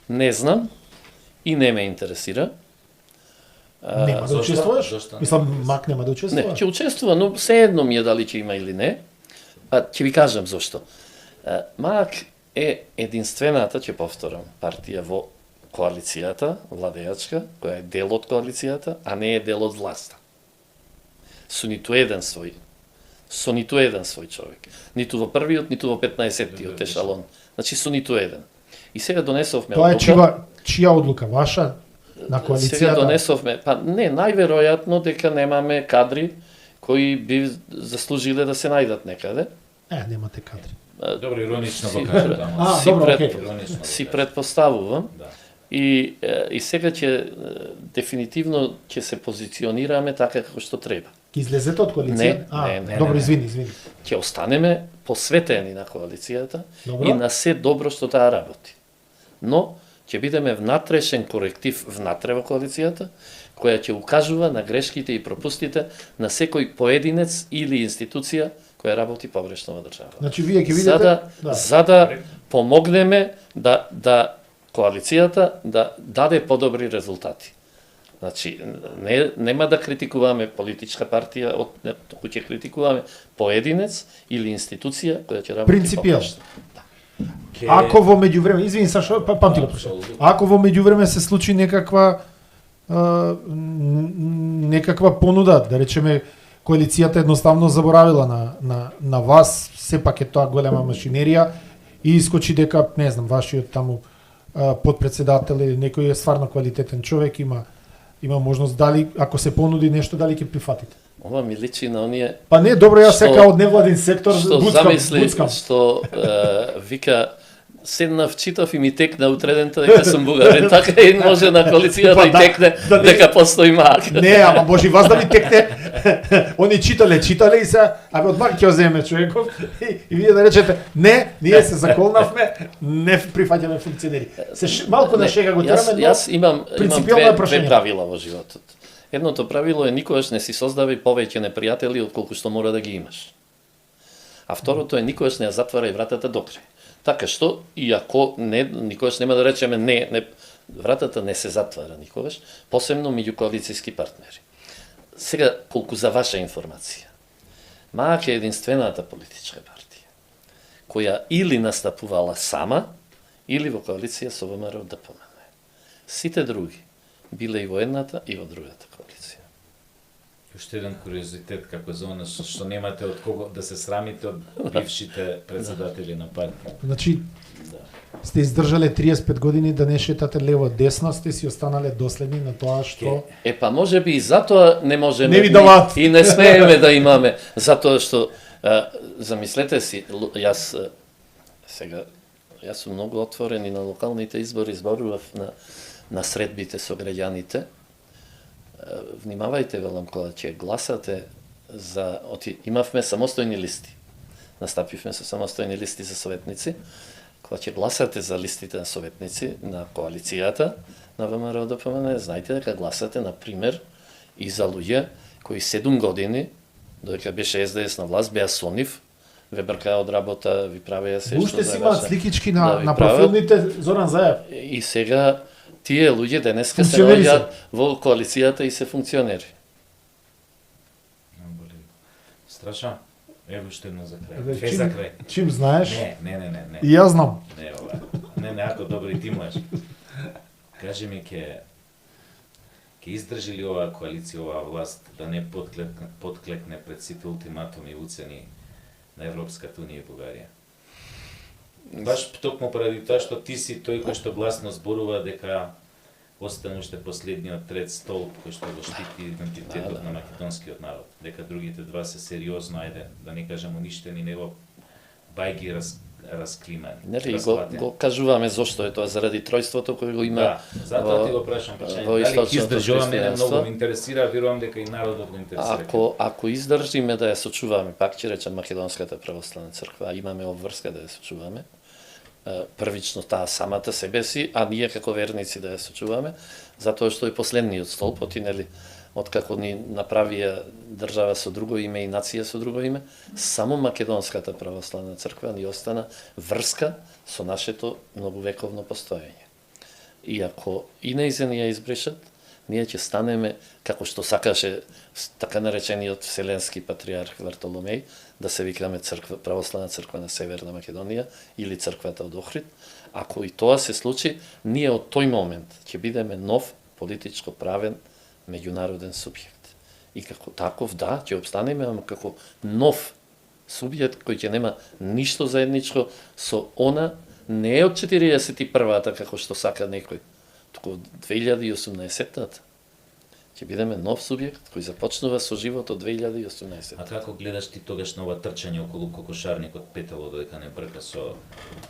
Не знам и не ме интересира. Нема да учествуваш? Мислам, МАК нема да учествува? Не, ќе учествува, но се едно ми е дали ќе има или не. Ќе ви кажам зошто. МАК е единствената, ќе повторам, партија во коалицијата, владеачка, која е дел од коалицијата, а не е дел од власта. Со ниту еден свој човек. Ниту во првиот, ниту во 15-тиот ешалон. Значи со ниту еден. И сега донесовме тоа е чија одлука, ваша? На коалицијата? Сега донесовме, не, најверојатно дека немаме кадри кои би заслужиле да се најдат некаде. Немате кадри. Добро, иронично го кажам. Си предпоставувам. И сега ќе дефинитивно ќе се позиционираме така како што треба. Ќе излезете од коалиција? Не. Добро, извини. Ќе останеме посветени на коалицијата и на се добро што таа работи. Но ќе бидеме внатрешен коректив внатре во коалицијата, која ќе укажува на грешките и пропустите на секој поединец или институција која работи погрешно во државата. Значи вие ќе видите За да помогнеме да коалицијата да даде подобри резултати. Значи, нема да критикуваме политичка партија, туку ќе критикуваме поединец или институција која ќе работи Принципијално. погрешно. Ако во меѓувреме, извини Сашо, памти го прашам. Ако во меѓувреме се случи некаква понуда, да речеме коалицијата едноставно заборавила на вас, сепак е тоа голема машинерија и искочи дека, не знам, вашиот таму подпредседател или некој е стварно квалитетен човек, има можност, дали ако се понуди нешто, дали ќе прифатите? Ова ми личи на оние Па не, добро, јас сега од невладин сектор буцкам. Што вика седнав, читав и ми текна утредента дека сум бугарин, така и може на коалицијата и текне дека постои мак. Не, ама може и вас да ви текне. Они читале и се, абе од мак ќе земе човеков и вие да речете, не, ние се заколнавме, не прифаќаме функционери. Малку на шега го тераме, но јас имам принципијално две правила во животот. Едното правило е никогаш не си создави повеќе непријатели отколку што мора да ги имаш. А второто е никогаш не ја затварај вратата до крај. Така што, иако никогаш нема да речеме не, вратата не се затвара никогаш, посебно меѓу коалицијски партнери. Сега, колку за ваша информација, МАК е единствената политичка партија, која или настапувала сама, или во коалиција со ВМРО ДПМН. Сите други биле и во едната и во другата коалиција. Уште еден куриозитет како за она што немате од кого да се срамите од бившите председатели на партија. Значи, сте издржале 35 години да не шетате лево десно, сте си останале доследни на тоа што Па можеби и затоа не можеме Не ви даваат. и не смееме да имаме, затоа што замислете си, јас сум многу отворен и на локалните избори, зборував на средбите со граѓаните. Внимавајте, велам, кога ќе гласате имавме самостојни листи. Настапивме со самостојни листи за советници. Кога ќе гласате за листите на советници на коалицијата на ВМРО ДПМН, знајте дека гласате, на пример, и за луѓе кои 7 години, додека беше СДС на власт, беа со нив, ве бркаа од работа, ви правеа се уште си имаат сликички на профилните Зоран Заев. И сега тие луѓе денеска се наоѓаат во коалицијата и се функционери. Страшно. Ево уште едно за крај. Две за крај. Чим знаеш? Не. И јас знам. Не, ова. Не, ако добри ти можеш. Кажи ми, ќе издржи ли оваа коалиција, оваа власт да не подклекне пред сите ултиматуми и уцени на Европската унија и Бугарија? Баш токму поради тоа што ти си тој кој што гласно зборува дека остане уште последниот трет столб кој што го штити идентитетот на македонскиот народ. Дека другите два се сериозно, ајде, да не кажам уништени, него бајги расклимани. Нели го кажуваме зошто е тоа, заради тројството кој го има. Да, затоа ти го прашам прашање. Дали ќе издржуваме, мене многу ме интересира, верувам дека и народот го интересира. Ако издржиме да ја сочуваме, пак ќе речам Македонската православна црква, имаме обврска да ја сочуваме. Првично таа самата себе си, а ние како верници да ја сочуваме, затоа што е последниот столб, откако ни направија држава со друго име и нација со друго име, само Македонската православна црква ни остана врска со нашето многувековно постоење. И ако и нејзен ја избрешат, ние ќе станеме, како што сакаше така наречениот Вселенски патриарх Вартоломеј, да се викаме православна црква на Северна Македонија или црквата од Охрид. Ако и тоа се случи, ние од тој момент ќе бидеме нов политичко правен меѓународен субјект. И како таков, да, ќе обстанеме, ама како нов субјект кој ќе нема ништо заедничко со она, не е од 41-та, како што сака некој, туку од 2018-та. Ќе бидеме нов субјект кој започнува со живот од 2018. А како гледаш ти тогаш на ова трчање околу кокошарникот петало додека не брка со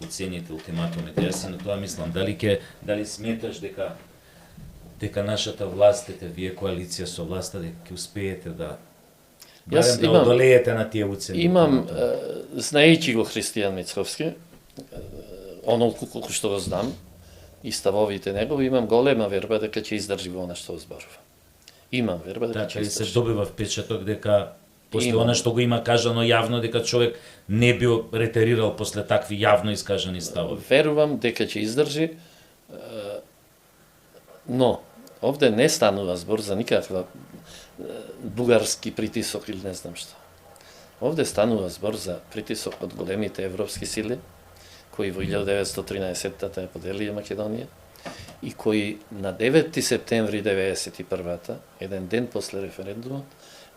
уцените, ултиматумите? Јас си на тоа мислам, дали сметаш дека нашата власт, дека вие коалиција со власта, дека ќе успеете да одолеете на тие уцени? Имам, знаејќи го Христијан Мицковски, онолку колку што го знам, и ставовите негови, имам голема верба дека ќе издржи во она што зборува. Имам верба дека Така ќе и се издржи. добива впечаток дека после Има. она што го има кажано јавно, дека човек не бил ретерирал после такви јавно искажани ставови. Верувам дека ќе издржи, но овде не станува збор за никаква бугарски притисок или не знам што. Овде станува збор за притисок од големите европски сили, кои во 1913-та ја поделија Македонија и кои на 9 септември 91-та, еден ден после референдумот,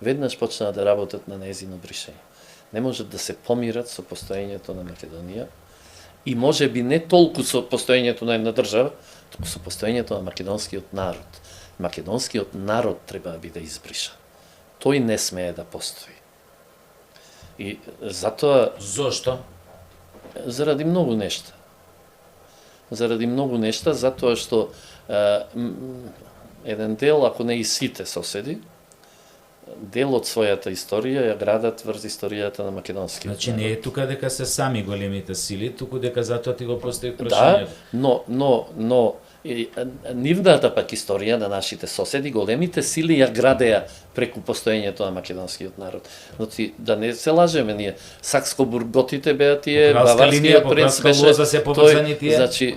веднаш почнаа да работат на нејзино бришење. Не можат да се помират со постоењето на Македонија и може би не толку со постоењето на една држава, туку со постоењето на македонскиот народ. Македонскиот народ треба да биде избришан. Тој не смее да постои. И затоа, Зошто? заради многу нешта. Заради многу нешта, затоа што еден дел, ако не и сите соседи, дел од својата историја ја градат врз историјата на македонскиот народ. Значи не е тука дека се сами големите сили, туку дека затоа ти го постави Да, прашањето. но нивната пак историја на нашите соседи, големите сили ја градеа преку постоењето на македонскиот народ. Значи, да не се лажеме ние, Сакско-Бурготите беа тие, Кралска Баварскиот линија, по принц кралска лоза се поврзани тие. Значи,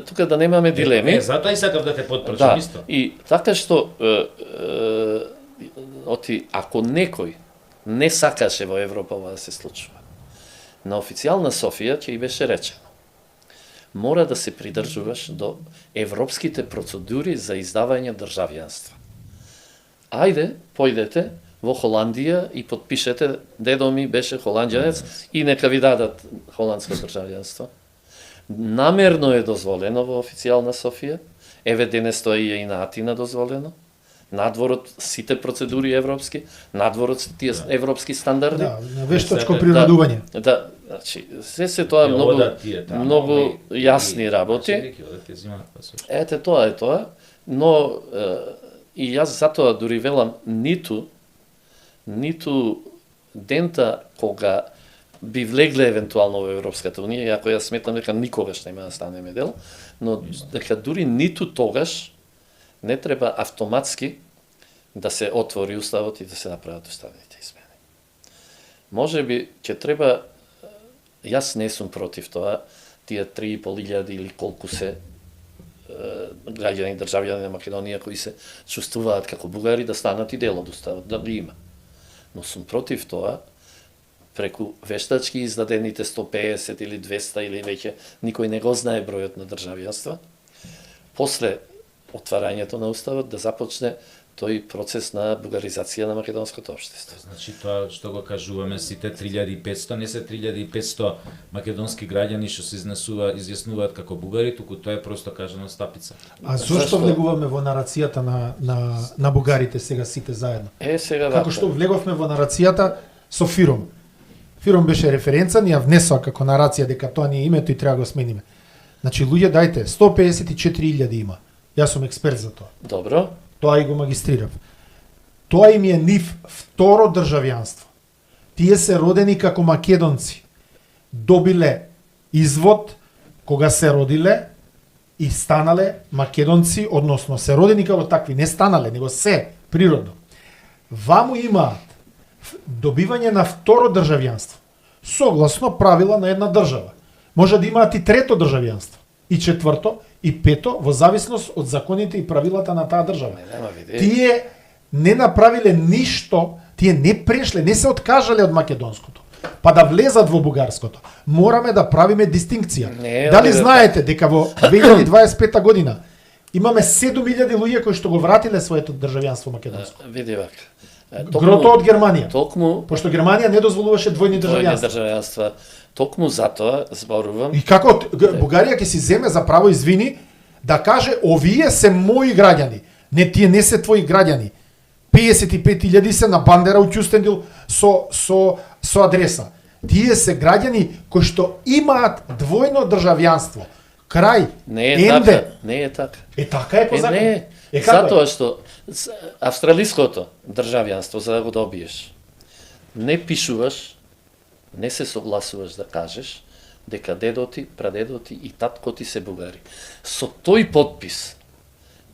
тука да немаме дилеми. Затоа и сакав да те потпрашам Да, исто. и така што ако некој не сакаше во Европа ова да се случува, на официјална Софија ќе и беше речено: мора да се придржуваш до европските процедури за издавање државјанство. Ајде, појдете во Холандија и подпишете, дедо ми беше холанѓанец и нека ви дадат холандско државјанство. Намерно е дозволено во официјална Софија, еве денес тоа е и на Атина дозволено. Надворот сите процедури европски, надворот тие европски стандарди. Да, на вештачко природување. Да, значи, се тоа многу јасни работи. Ете, тоа е тоа, но и јас затоа дури велам ниту дента кога би влегле евентуално во Европската Унија, иако јас сметам дека никогаш нема да станеме дел, но дека дури ниту тогаш не треба автоматски да се отвори уставот и да се направат уставните измени. Може би ќе треба, јас не сум против тоа, тие 3.500 или колку се граѓани државјани на Македонија кои се чувствуваат како бугари да станат и дел од уставот, да ги има. Но сум против тоа преку вештачки издадените 150 или 200 или веќе никој не го знае бројот на државјанства. После отварањето на уставот да започне тој процес на бугаризација на македонското општество. Значи тоа што го кажуваме сите 3500, не се 3500 македонски граѓани што се изјаснуваат како бугари, туку тоа е просто кажано стапица. А зошто влегуваме во нарацијата на бугарите сега сите заедно? Сега Како што влеговме во нарацијата со Фиром. Фиром беше референца, ни ја внесоа како нарација дека тоа ни е името и треба да го смениме. Значи луѓе дајте 154.000 има. Јас сум експерт за тоа. Добро. Тоа и го магистрирав. Тоа им е нив второ државјанство. Тие се родени како македонци. Добиле извод кога се родиле и станале македонци, односно се родени како такви, не станале, него се природно. Ваму имаат добивање на второ државјанство, согласно правила на една држава. Може да имаат и трето државјанство, и четврто, и пето, во зависност од законите и правилата на таа држава. Тие не направиле ништо, тие не прешле, не се откажале од македонското, па да влезат во бугарското. Мораме да правиме дистинкција. Дали знаете дека во 2025 година имаме 7.000 луѓе кои што го вратиле своето државјанство македонско? Види вака. Грото од Германија. Токму пошто Германија не дозволуваше двојни државјанства. Токму затоа зборувам. И како Бугарија ќе си земе за право извини да каже овие се мои граѓани, не тие не се твои граѓани. 55.000 се на бандера у Ќустендил со адреса. Тие се граѓани кои што имаат двојно државјанство. Крај. Не е така. Не е така. Така е по закон. Не. Затоа што австралиското државјанство за да го добиеш, не пишуваш, не се согласуваш да кажеш дека дедоти, прадедоти и татко ти се бугари. Со тој подпис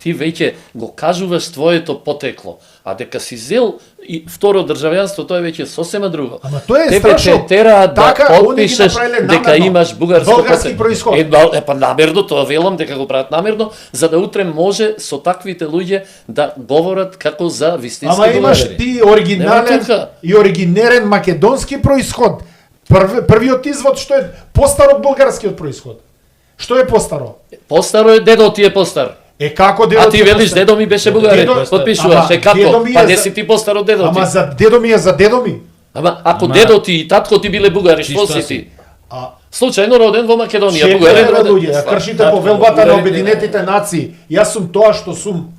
ти веќе го кажуваш твоето потекло, а дека си зел и второ државјанство, тоа е веќе сосема друго. Ама тоа е Тебе страшно. те тера Така, да они ги потпишеш направиле дека намерно. имаш бугарско Болгарски происход. Па намерно, тоа велам дека го прават намерно, за да утре може со таквите луѓе да говорат како за вистински Ама имаш бугари. ти Нема оригинален тука. и оригинерен македонски происход. Првиот извод што е постар од болгарскиот происход. Што е постаро? Постаро е дедо ти е постар. Како дедо? А ти велиш дедо ми беше бугарин, Дедо- потпишуваш, Ама, како? дедо ми е Па не за- си ти постар од дедо ти. Ама за дедо ми е за дедо ми. Ама ако Ама- дедо ти и татко ти биле бугари, Ти што што си си? ти? А Случајно роден во Македонија, Шеф бугарин на роден. луѓе, ја кршите Татко, повелбата на бугарин, Обединетите нации. Јас сум тоа што сум.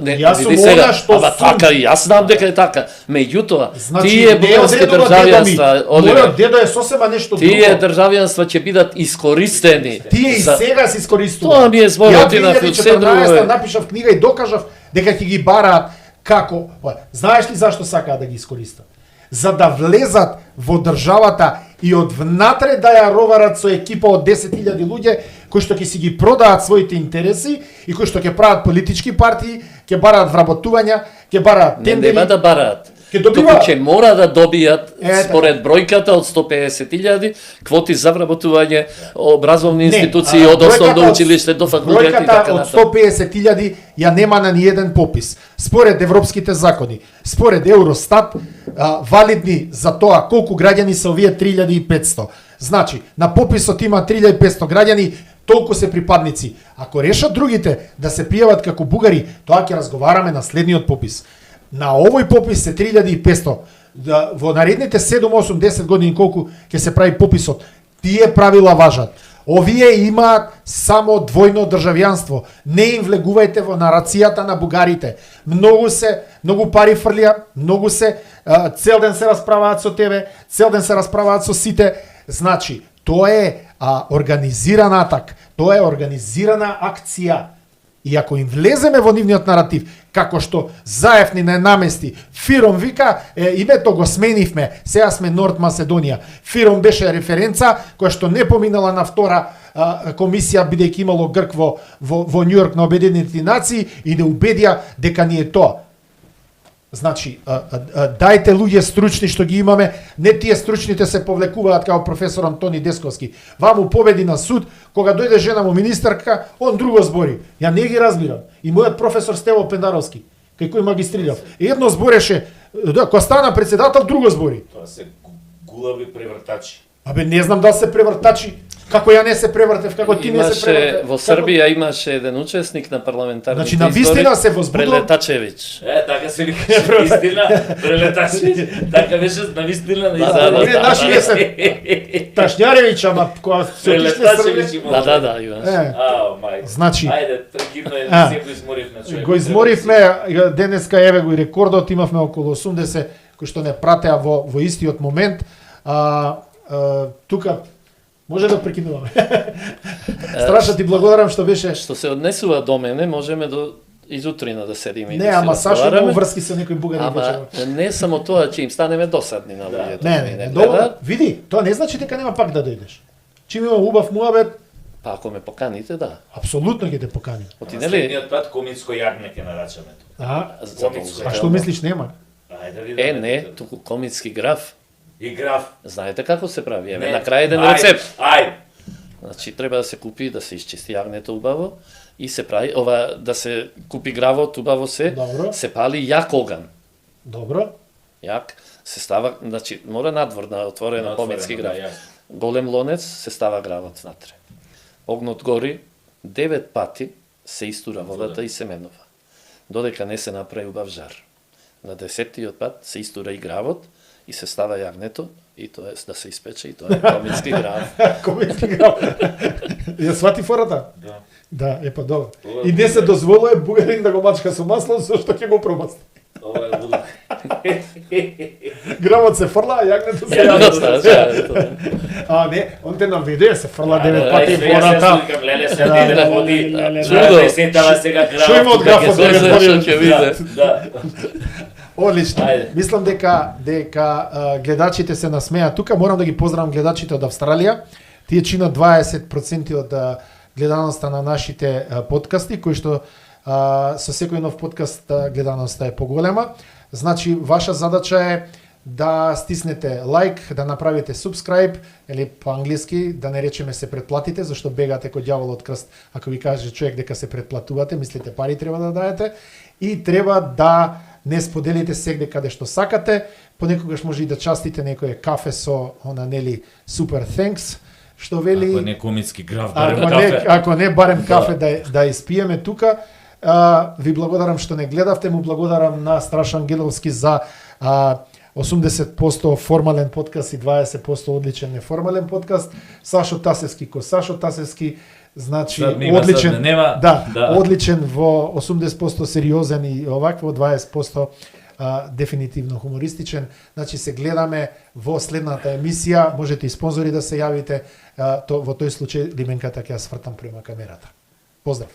Не, Јас сум види сега, она што ама сум. така и јас знам дека е така. Меѓутоа, Значи, тие бугарски дедо ми. државјанства, Оливер, Мојот дедо е сосема нешто друго. тие државјанства ќе бидат искористени. Тие и за- сега се искористуваат. Тоа ми е зборотина, Ја се друго 2014 е. напишав книга и докажав дека ќе ги бараат како. Знаеш ли зашто сакаат да ги искористат? За да влезат во државата и од внатре да ја роварат со екипа од 10.000 луѓе кои што ќе си ги продаат своите интереси и кои што ќе прават политички партии, ќе бараат вработувања, ќе бараат Не, тендери. нема да бараат. Ќе добиваат. Туку ќе мора да добијат Така. според бројката од 150.000 квоти за вработување, образовни институции Не, од основно бројката училиште до факултет и бројката така од натаму. 150.000 ја нема на ниеден попис. Според европските закони, според Евростат, валидни за тоа колку граѓани се овие 3.500. Значи, на пописот има 3.500 граѓани, толку се припадници. Ако решат другите да се пријават како бугари, тоа ќе разговараме на следниот попис. На овој попис се 3.500. Во наредните 7, 8, 10 години колку ќе се прави пописот, тие правила важат. Овие имаат само двојно државјанство. Не им влегувајте во нарацијата на бугарите. Многу пари фрлија, цел ден се расправаат со тебе, цел ден се расправаат со сите. Значи, тоа е организиран атак, тоа е организирана акција. И ако им влеземе во нивниот наратив, како што Заев ни не намести, Фиром вика, името го сменивме, сега сме Норд Маседонија. Фиром беше референца која што не поминала на втора комисија, бидејќи имало Грк во Њујорк на Обединетите нации и не убедија дека ни е тоа. Значи, дајте луѓе стручни што ги имаме, не тие стручните се повлекуваат како професор Антони Десковски. Ваму победи на суд, кога дојде жена му министарка, он друго збори. Ја не ги разбирам. И мојот професор Стево Пендаровски, кај кој магистрирав, едно збореше, кога стана председател, друго збори. Тоа се гулави превртачи. Абе, не знам дали се превртачи, како ја не се превртев, како ти не се превртев. Во Србија имаше еден учесник на парламентарните Значи, на вистина се возбудувам. Прелетачевич. Така се викаше, вистина, прелетачи. Така беше на вистина, на Ние наши не се Ташњаревиќ, ама кога се отишле Прелетачевич Србија. има. Да, имаш. Ао, мајко. Значи, Ајде, прекивно е, се го изморивме човек. го изморивме, денеска еве го и рекордот, имавме околу 80 кои што не пратеа во истиот момент. Тука може да прекинуваме. Страшно ти благодарам што беше. Што се однесува до мене, можеме до изутрина да седиме и Не, да се ама Сашо разговараме. имamo врски со некои бугари вечерва. Ама не само тоа, че им станеме досадни на луѓето. Не, добро. Види, тоа не значи дека нема пак да дојдеш. Чим има убав муабет, Па ако ме поканите, да. апсолутно ќе те поканим. Оти Ама нели? следниот пат комицко јагне ќе нарачаме тоа. Задолжително. А што мислиш нема? Ајде да видиме. Не, туку комитски граф. И граф. Знаете како се прави? Еве Не. на крај еден Ајде, рецепт. Ајде. Значи треба да се купи, да се исчисти јагнето убаво и се прави ова да се купи гравот убаво Добро. се пали јак оган. Добро. Јак се става, значи мора надворна отворена комитски граф. Да, Голем лонец се става гравот внатре. Огнот гори 9 пати се истура водата и се менува. Додека не се направи убав жар. На 10-тиот пат се истура и гравот и се става јагнето и тоа е да се испече и тоа е комитски граф. Комитски граф. Ја свати фората? Да. Да, е па добро. И не се дозволува бугарин да го мачка со масло, зашто ќе го промасти. Ова е лудо. Гравот се фрла, а јагнето се Ја, јагне. А не, он те наведе, се фрла 9 пати фората. Леле се иде да води. Чудо. Да се тава сега граф. Што има од графот Се да што ќе виде. Да. Одлично. Ајде. Мислам дека гледачите се насмеа тука. Морам да ги поздравам гледачите од Австралија. Тие чинат 20% од гледаноста на нашите подкасти, кои што Со секој нов подкаст гледаноста е поголема. Значи, ваша задача е да стиснете лайк, да направите subscribe, или по англиски да не речеме се претплатите, зашто бегате кој ѓаволот крст, ако ви каже човек дека се претплатувате, мислите пари треба да даете, и треба да не споделите сегде каде што сакате, понекогаш може и да частите некој кафе со нели супер thanks, што вели Ако не комитски граф, барем кафе. Ако не барем кафе да испиеме тука. Ви благодарам што не гледавте, му благодарам на Страшан Ангеловски за 80% формален подкаст и 20% одличен неформален подкаст. Сашо Тасевски Сашо Тасевски, значи одличен, одличен во 80% сериозен и овакво 20% дефинитивно хумористичен. Значи се гледаме во следната емисија, можете и спонзори да се јавите, во тој случај лименката ќе ја свртам према камерата. Поздрав!